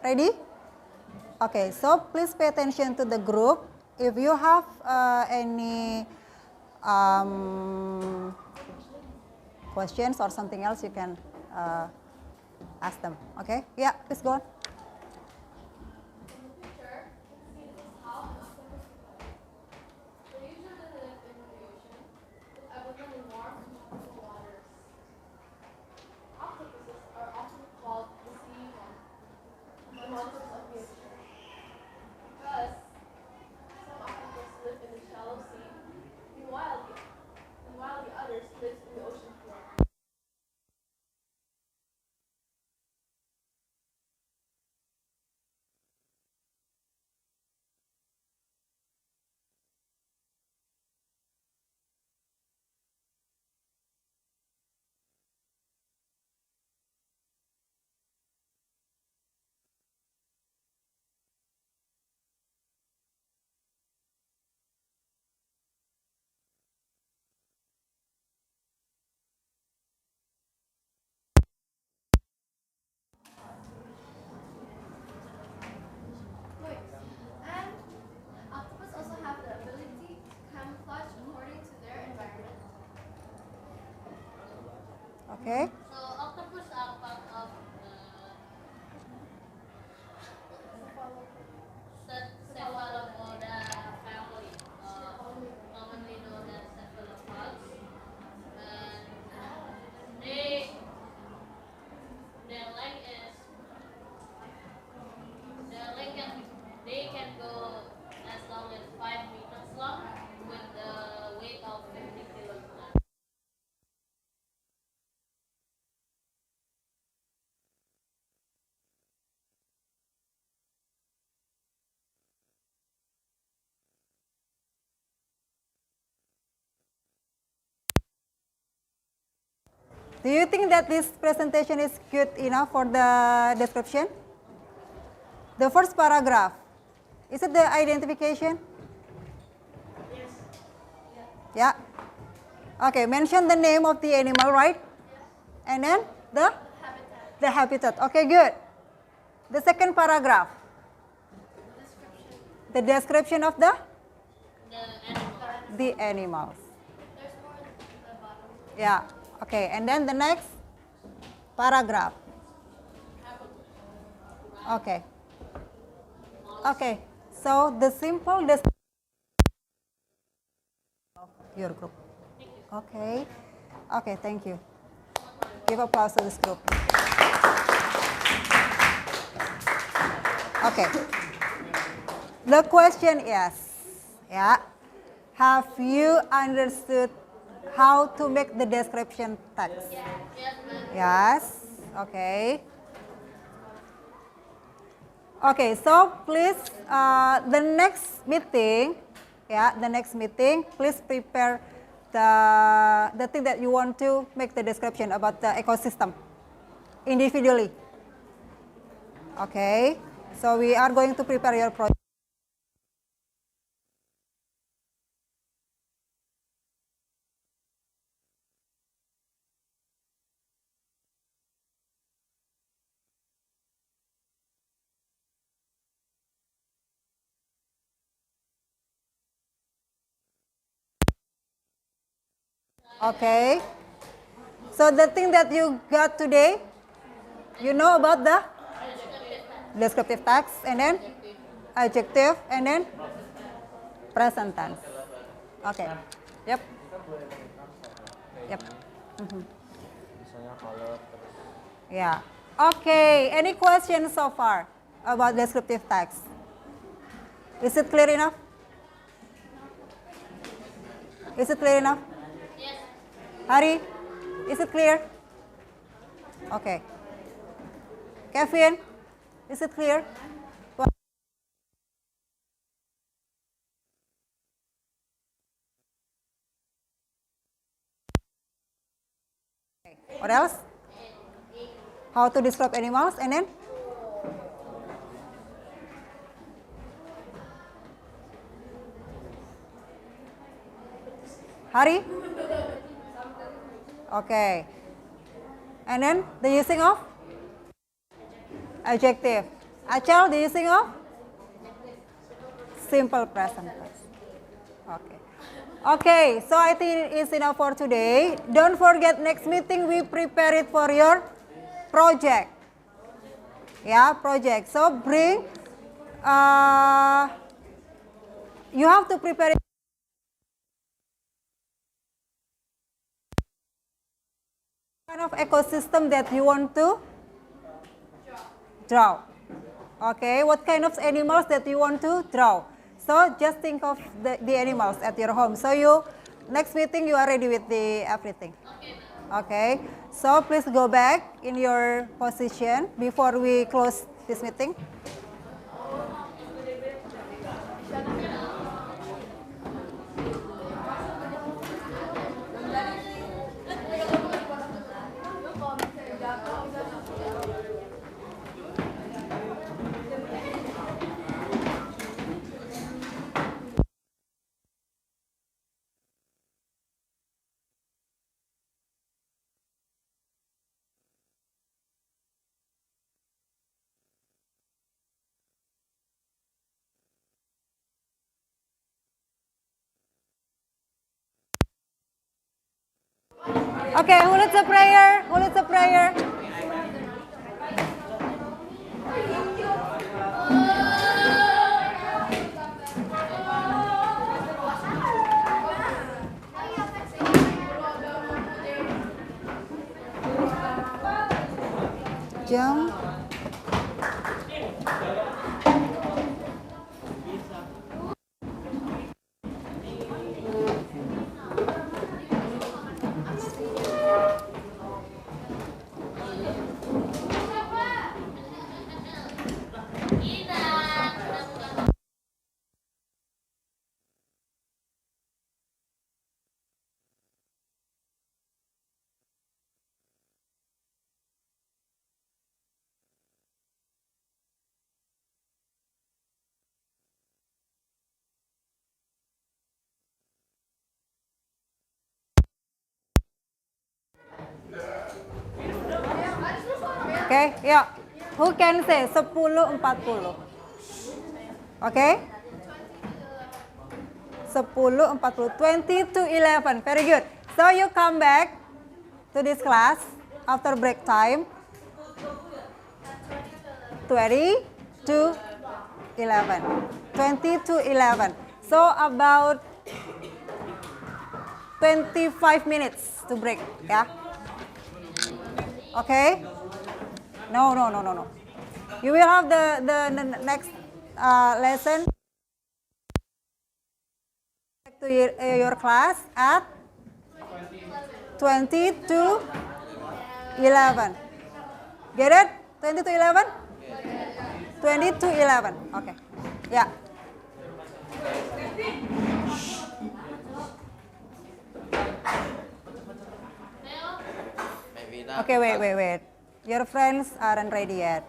Ready? Okay, so please pay attention to the group. If you have any questions or something else, you can ask them. Okay? Yeah, please go on. And octopus also have the ability to camouflage according to their environment. Okay. So octopus are part of the cephalopoda family, commonly known as cephalopods. And their length is they can go as long as 5 meters long with a weight of 50 kilograms. Do you think that this presentation is good enough for the description? The first paragraph, is it the identification? Yes. Yeah. Okay, mention the name of the animal, right? And then the habitat. Okay, good. The second paragraph, the description of the animals. There's more at the bottom. Yeah. Okay, and then the next paragraph. Okay. Okay. So the simple description of your group. Okay. Okay, thank you. Give applause to this group. Okay. The question is, yeah, have you understood how to make the description text? Yes. Okay. Okay, so please the next meeting, please prepare the thing that you want to make the description about the ecosystem individually. Okay. So we are going to prepare your project. Okay. So the thing that you got today, you know about the descriptive text, and then adjective, and then present tense. Okay. Yep. Yep. Yeah. Okay. Any questions so far about descriptive text? Is it clear enough? Is it clear enough? Yes. Hari, is it clear? Okay. Kevin, is it clear? Okay. What else? How to describe animals, and then? Hari? Okay. And then the using of adjective. Achal, do you think of? Simple present tense. Okay. Okay, so I think it's enough for today. Don't forget next meeting we prepare it for your project. Yeah, project. So bring, you have to prepare it. Kind of ecosystem that you want to draw. Okay, what kind of animals that you want to draw? So just think of the animals at your home. So next meeting you are ready with the everything. Okay, so please go back in your position before we close this meeting. Okay, who leads the prayer? Who leads the prayer? Jam. Okay, yeah. Who can say 10-40? Okay? 10-40. 20 to 11. Very good. So you come back to this class after break time. 20 to 11. 20 to 11. So about 25 minutes to break, yeah? Okay? No. You will have the next lesson to your class at 20 to 11. Get it? 20 to 11? 20 to 11. Okay. Yeah. Okay, wait. Your friends aren't ready yet.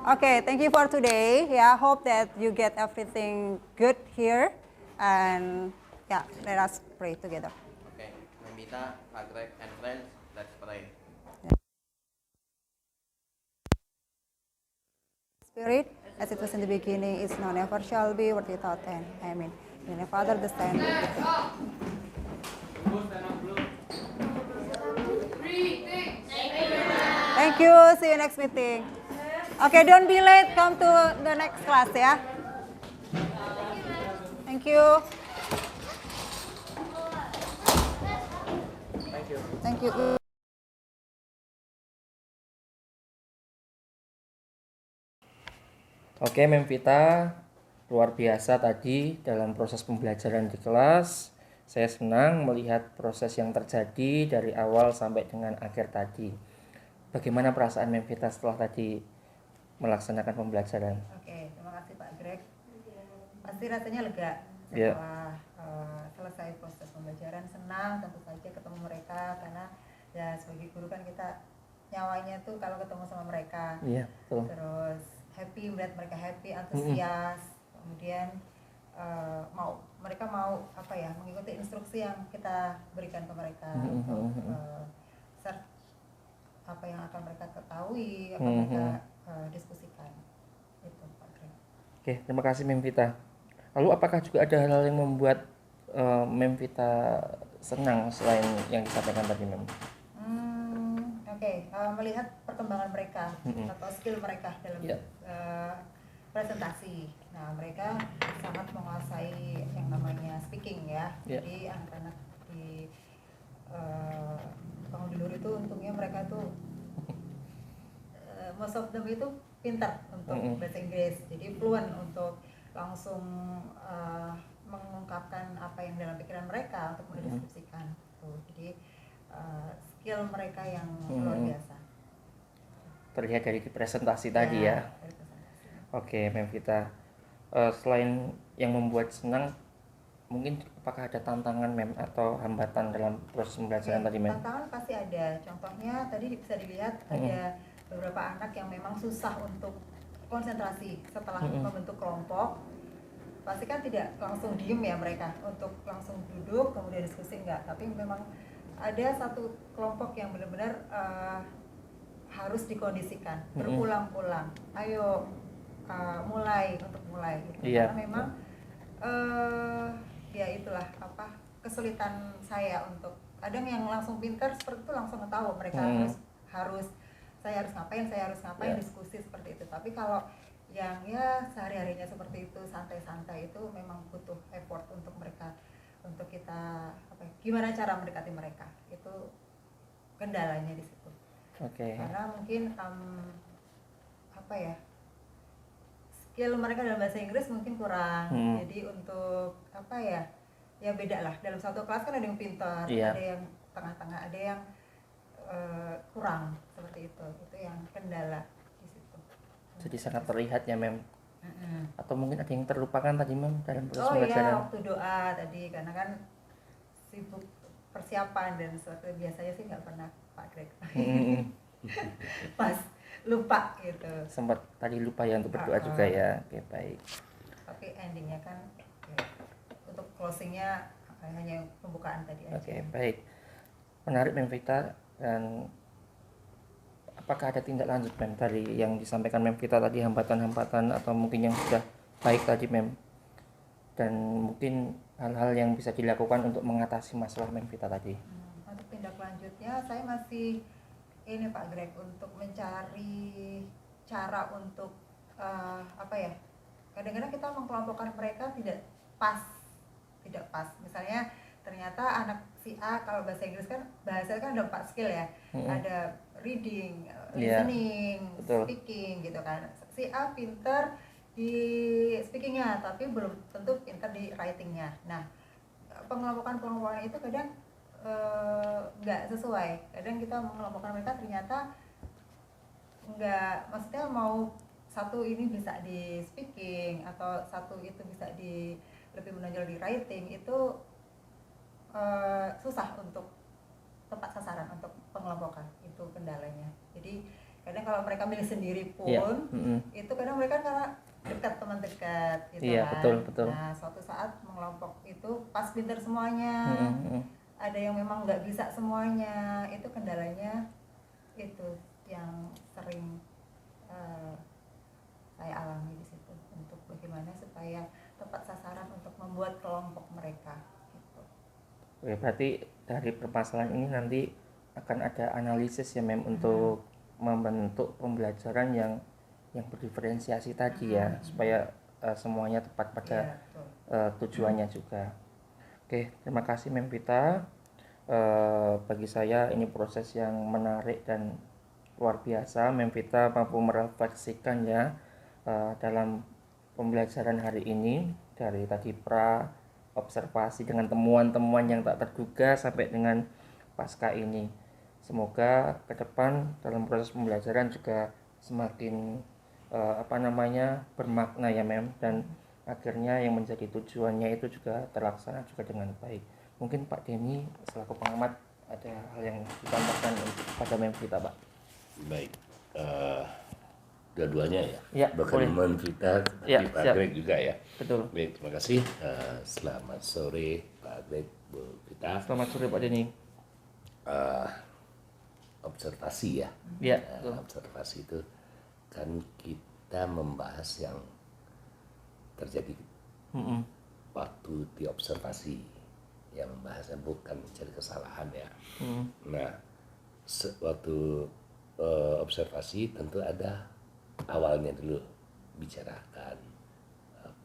Okay, thank you for today. Yeah, hope that you get everything good here. And yeah, let us pray together. Okay, Memita, Pak Greg, and friends, let's pray. Spirit, as it was in the beginning, is now, never shall be, world without end. Amen. In the Father, the Son, Thank you. See you next meeting. Okay, don't be late. Come to the next class, ya. Thank you. Thank you. Oke, Memvita, luar biasa tadi dalam proses pembelajaran di kelas. Saya senang melihat proses yang terjadi dari awal sampai dengan akhir tadi. Bagaimana perasaan Memvita setelah tadi melaksanakan pembelajaran? Oke, terima kasih Pak Greg. Pasti rasanya lega setelah selesai proses pembelajaran. Senang tentu saja ketemu mereka, karena ya sebagai guru kan kita nyawanya tuh kalau ketemu sama mereka. Iya, betul. Terus happy, melihat mereka happy, antusias, kemudian mereka mau mengikuti instruksi yang kita berikan ke mereka untuk apa yang akan mereka ketahui, apa mereka diskusikan. Itu Pak Greg. Oke, terima kasih Mem Vita. Lalu apakah juga ada hal-hal yang membuat Mem Vita senang selain yang disampaikan tadi Mem? Oke, melihat perkembangan mereka atau skill mereka dalam presentasi. Nah, mereka sangat menguasai yang namanya speaking ya. Jadi anak-anak di Bangun Dulur itu untungnya mereka tuh most of them itu pintar untuk bahasa Inggris. Jadi fluent untuk langsung mengungkapkan apa yang dalam pikiran mereka untuk mendeskripsikan. Jadi skill mereka yang luar biasa. Terlihat dari presentasi tadi ya. Oke, Mem Vita. Selain yang membuat senang, mungkin apakah ada tantangan Mem atau hambatan dalam proses pembelajaran tadi Mem? Tantangan pasti ada. Contohnya tadi bisa dilihat ada beberapa anak yang memang susah untuk konsentrasi setelah membentuk kelompok. Pasti kan tidak langsung diem ya mereka untuk langsung duduk kemudian diskusi, enggak, tapi memang ada satu kelompok yang benar-benar harus dikondisikan berulang-ulang. Ayo mulai gitu. Karena memang ya itulah kesulitan saya untuk kadang yang langsung pintar seperti itu langsung tahu mereka saya harus ngapain diskusi seperti itu. Tapi kalau yang ya sehari-harinya seperti itu santai-santai itu memang butuh effort untuk mereka, untuk kita gimana cara mendekati mereka, itu kendalanya di situ. Karena mungkin skill mereka dalam bahasa Inggris mungkin kurang. Jadi untuk ya beda lah, dalam satu kelas kan ada yang pintar, ada yang tengah-tengah, ada yang kurang seperti itu yang kendala di situ. Jadi sangat terlihat ya Mem. Atau mungkin ada yang terlupakan tadi Mem dalam proses pembelajaran? Iya, waktu doa tadi, karena kan sibuk persiapan dan suatu biasanya sih nggak pernah Pak Greg. Pas lupa gitu. Sempat tadi lupa ya untuk berdoa juga ya. Oke, baik. Tapi endingnya kan untuk closingnya hanya pembukaan tadi aja. Oke, baik. Menarik Mem Vita. Dan apakah ada tindak lanjut Mem dari yang disampaikan Mem Vita tadi, hambatan-hambatan atau mungkin yang sudah baik tadi Mem, dan mungkin hal-hal yang bisa dilakukan untuk mengatasi masalah Mem Vita tadi? Untuk tindak lanjutnya saya masih ini Pak Greg, untuk mencari cara untuk kadang-kadang kita mengkelompokkan mereka tidak pas. Misalnya ternyata anak si A kalau bahasa Inggris kan bahasa kan ada 4 skill ya. Ada reading, listening, speaking gitu kan. Si A pinter di speakingnya tapi belum tentu pinter di writingnya. Nah, pengelompokan itu kadang nggak sesuai. Kadang kita mengelompokkan mereka ternyata nggak, maksudnya mau satu ini bisa di speaking atau satu itu bisa di lebih menonjol di writing, itu susah untuk tepat sasaran untuk pengelompokan, itu kendalanya. Jadi kadang kalau mereka milih sendiri pun itu kadang mereka karena dekat, teman dekat gitu kan. Betul. Nah, suatu saat mengelompok itu pas pinter semuanya, ada yang memang nggak bisa semuanya, itu kendalanya itu yang sering saya alami di situ, untuk bagaimana supaya tepat sasaran untuk membuat kelompok mereka. Oke, berarti dari permasalahan ini nanti akan ada analisis ya Mem untuk membentuk pembelajaran yang berdiferensiasi tadi ya, supaya semuanya tepat pada tujuannya juga. Oke, terima kasih Mem Vita. Bagi saya ini proses yang menarik dan luar biasa. Mem Vita mampu merefleksikan ya dalam pembelajaran hari ini, dari tadi observasi dengan temuan-temuan yang tak terduga sampai dengan pasca ini. Semoga ke depan dalam proses pembelajaran juga semakin bermakna ya Mem, dan akhirnya yang menjadi tujuannya itu juga terlaksana juga dengan baik. Mungkin Pak Denny selaku pengamat ada hal yang ditambahkan pada Mem Vita Pak? Baik, dua-duanya ya, bahkan Mem Vita tapi Pak Greg juga ya. Betul. Baik, terima kasih. Selamat sore Pak Greg, Bu Vita. Selamat sore Pak Denny. observasi ya. Iya, Nah, betul. observasi itu kan kita membahas yang terjadi Mm-mm. waktu diobservasi, yang membahasnya bukan mencari kesalahan ya. Nah, waktu observasi tentu ada awalnya dulu bicarakan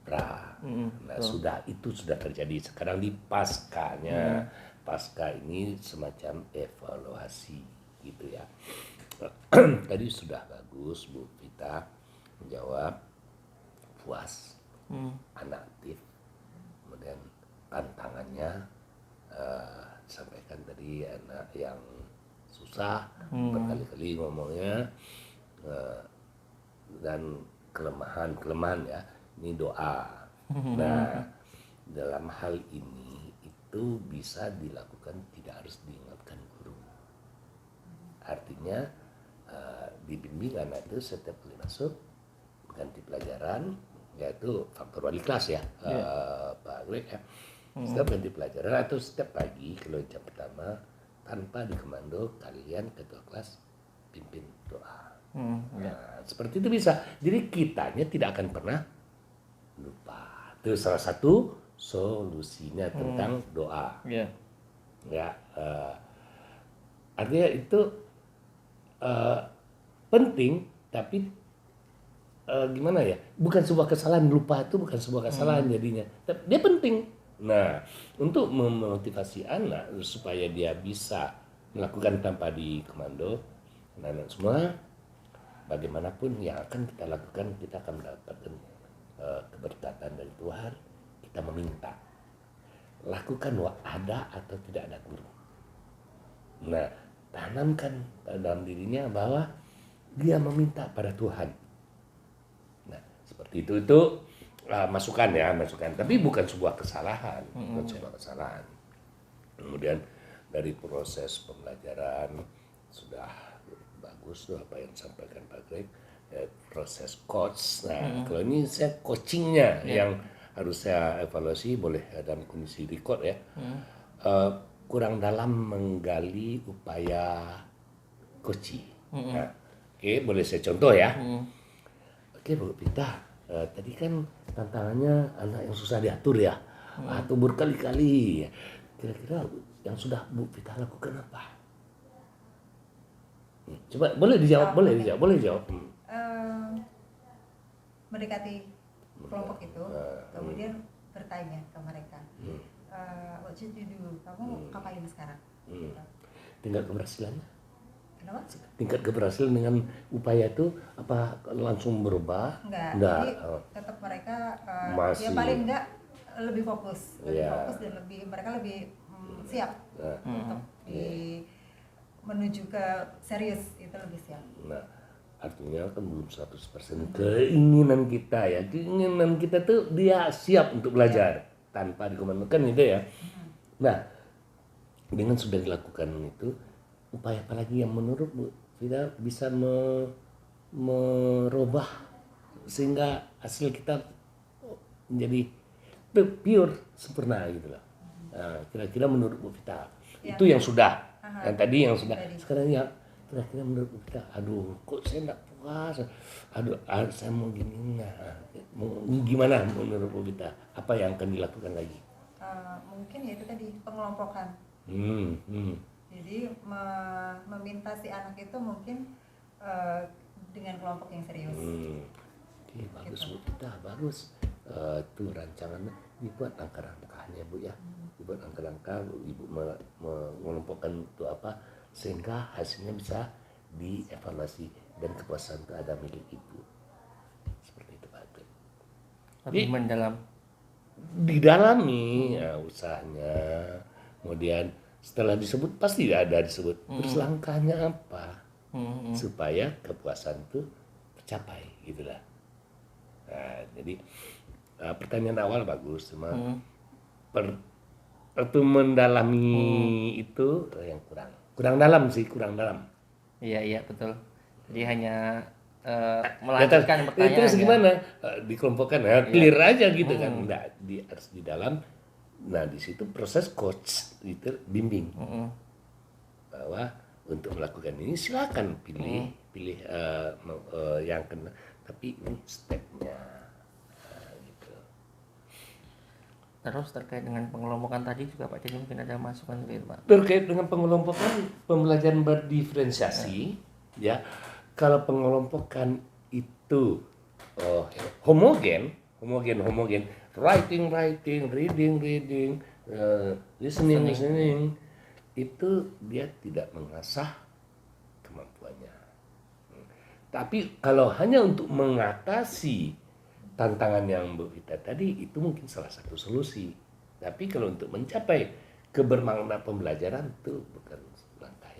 pra. Nah, itu sudah terjadi. Sekarang di paskanya, pasca ini semacam evaluasi gitu ya. Tadi sudah bagus Bu Vita menjawab, puas, anak aktif, kemudian tantangannya disampaikan tadi, anak yang susah berkali-kali ngomongnya, dan kelemahan ya, ini doa. Nah, dalam hal ini itu bisa dilakukan, tidak harus diingatkan guru. Artinya di bimbingan itu setiap kali masuk ganti pelajaran, yaitu faktor wali kelas ya, Pak Greg ya. Setiap ganti pelajaran atau setiap pagi kalau jam pertama, tanpa dikomando, kalian ketua kelas pimpin doa. Nah, seperti itu bisa. Jadi kitanya tidak akan pernah lupa. Itu salah satu solusinya tentang doa. Iya. Ya, artinya itu penting, tapi gimana ya? Bukan sebuah kesalahan, lupa itu bukan sebuah kesalahan jadinya. Tapi dia penting. Nah, untuk memotivasi anak supaya dia bisa melakukan tanpa dikomando, anak-anak semua, bagaimanapun yang akan kita lakukan, kita akan mendapatkan keberkatan dari Tuhan. Kita meminta, lakukan ada atau tidak ada guru. Nah, tanamkan dalam dirinya bahwa dia meminta pada Tuhan. Nah, seperti itu masukan, tapi bukan sebuah kesalahan, Kemudian dari proses pembelajaran sudah bagus tuh apa yang disampaikan Pak Greg, proses coach. Nah, kalau ini saya coachingnya yang harus saya evaluasi, boleh dalam kondisi record ya. Kurang dalam menggali upaya coaching. Nah, oke, boleh saya contoh ya. Oke, Bu Vita, tadi kan tantangannya anak yang susah diatur ya, atau berkali-kali. Kira-kira yang sudah Bu Vita lakukan apa? Coba boleh dijawab. Mendekati kelompok itu, kemudian bertanya ke mereka, what should you do? Kamu ngapain sekarang? Tingkat keberhasilannya? Kenapa? Tingkat keberhasilan dengan upaya itu apa langsung berubah? Enggak. Jadi tetap mereka masih, ya paling enggak lebih fokus, dan mereka lebih siap untuk menuju ke serius, itu lebih siap. Nah, artinya kan belum 100% keinginan kita ya. Keinginan kita tuh dia siap untuk belajar tanpa dikomandokan itu ya. Nah, dengan sudah dilakukan itu, upaya apa lagi yang menurut Bu Vita bisa merubah sehingga hasil kita menjadi pure, sempurna gitu loh. Nah, kira-kira menurut Bu Vita itu yang sudah, yang tadi yang sudah. Sekarang ya kira-kira menurut Bu Vita, aduh kok saya enggak puas, aduh saya mau gini, gimana menurut Bu Vita? Apa yang akan dilakukan lagi? Mungkin ya itu tadi pengelompokan. Jadi meminta si anak itu mungkin dengan kelompok yang serius. Oke, bagus gitu. Bu Vita, bagus. Itu rancangannya dibuat langkah-langkahnya Bu ya. Dibuat langkah-langkah, Ibu mengelompokkan itu apa sehingga hasilnya bisa dievaluasi dan kepuasan itu ada milik Ibu. Seperti itu Pak. Lebih mendalam. Didalami ya, usahanya. Kemudian setelah disebut pasti ada disebut. Terus langkahnya apa? Supaya kepuasan itu tercapai gitulah. Nah, jadi pertanyaan awal bagus, cuma mendalami itu yang kurang dalam. Iya betul. Jadi hanya melanjutkan pertanyaan. Terus gimana? Dikelompokkan, clear aja gitu kan? Enggak, harus di dalam. Nah di situ proses coach itu bimbing bahwa untuk melakukan ini, silakan pilih yang kena, tapi ini stepnya gitu. Terus terkait dengan pengelompokan tadi juga Pak Denny mungkin ada masukan gitu Pak. Terkait dengan pengelompokan, pembelajaran berdiferensiasi, ya. Kalau pengelompokan itu homogen, writing, reading, listening, itu dia tidak mengasah kemampuannya. Tapi kalau hanya untuk mengatasi tantangan yang Bu Vita tadi, itu mungkin salah satu solusi. Tapi kalau untuk mencapai kebermakna pembelajaran itu bukan langkah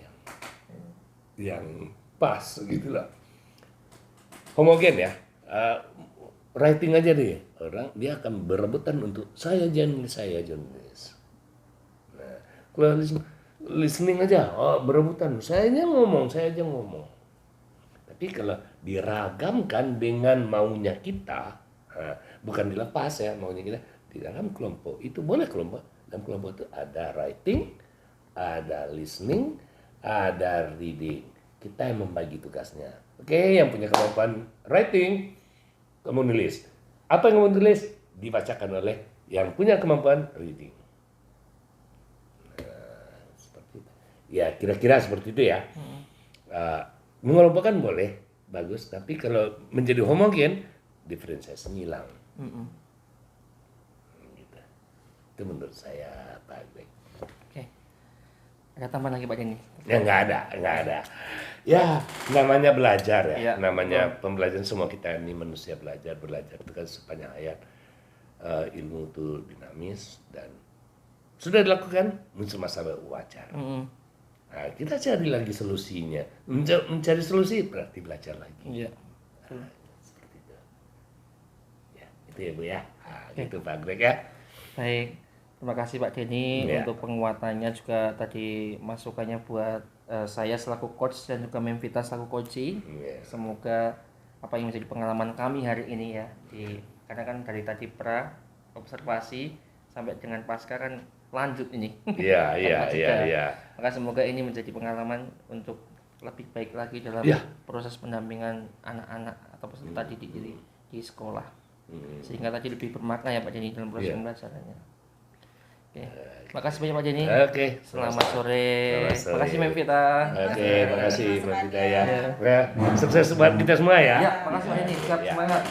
yang pas gitu lah. Homogen ya, writing aja deh, orang dia akan berebutan untuk saya nulis. Nah, kalau listening aja, berebutan, saya aja ngomong. Tapi kalau diragamkan dengan maunya kita, bukan dilepas ya maunya kita, di dalam kelompok itu boleh dalam kelompok itu ada writing, ada listening, ada reading. Kita yang membagi tugasnya. Oke, yang punya kemampuan writing, kamu nulis. Apa yang kamu tulis dibacakan oleh yang punya kemampuan reading. Nah, seperti itu. Ya, kira-kira seperti itu ya. Mengelompokkan boleh, bagus. Tapi kalau menjadi homogen, diferensiasi hilang. Gitu. Itu menurut saya Pak Greg. Oke. Ada tambahan lagi Pak Denny? Ya nggak ada. Ya namanya belajar ya. Namanya pembelajaran, semua kita ini manusia belajar itu kan sepanjang hayat. Ilmu itu dinamis dan sudah dilakukan muncul masalah wajar. Nah, kita cari lagi solusinya. Mencari solusi berarti belajar lagi. Iya. Seperti itu. Ya, itu ya Bu ya. Gitu Pak Greg ya. Baik. Terima kasih Pak Denny untuk penguatannya, juga tadi masukannya buat saya selaku coach dan juga Memvita selaku coaching. Semoga apa yang menjadi pengalaman kami hari ini ya, karena kan dari tadi pra observasi sampai dengan pasca kan lanjut ini. Iya. Maka semoga ini menjadi pengalaman untuk lebih baik lagi dalam proses pendampingan anak-anak atau peserta didik di sekolah. Sehingga tadi lebih bermakna ya Pak Denny dalam proses pembelajarannya. Oke. Makasih banyak Pak Denny. Oke. Selamat sore. Makasih Memvita. Oke, makasih Memvita ya. Sukses buat kita semua ya. Ya, makasih Pak Denny. Siap, semangat.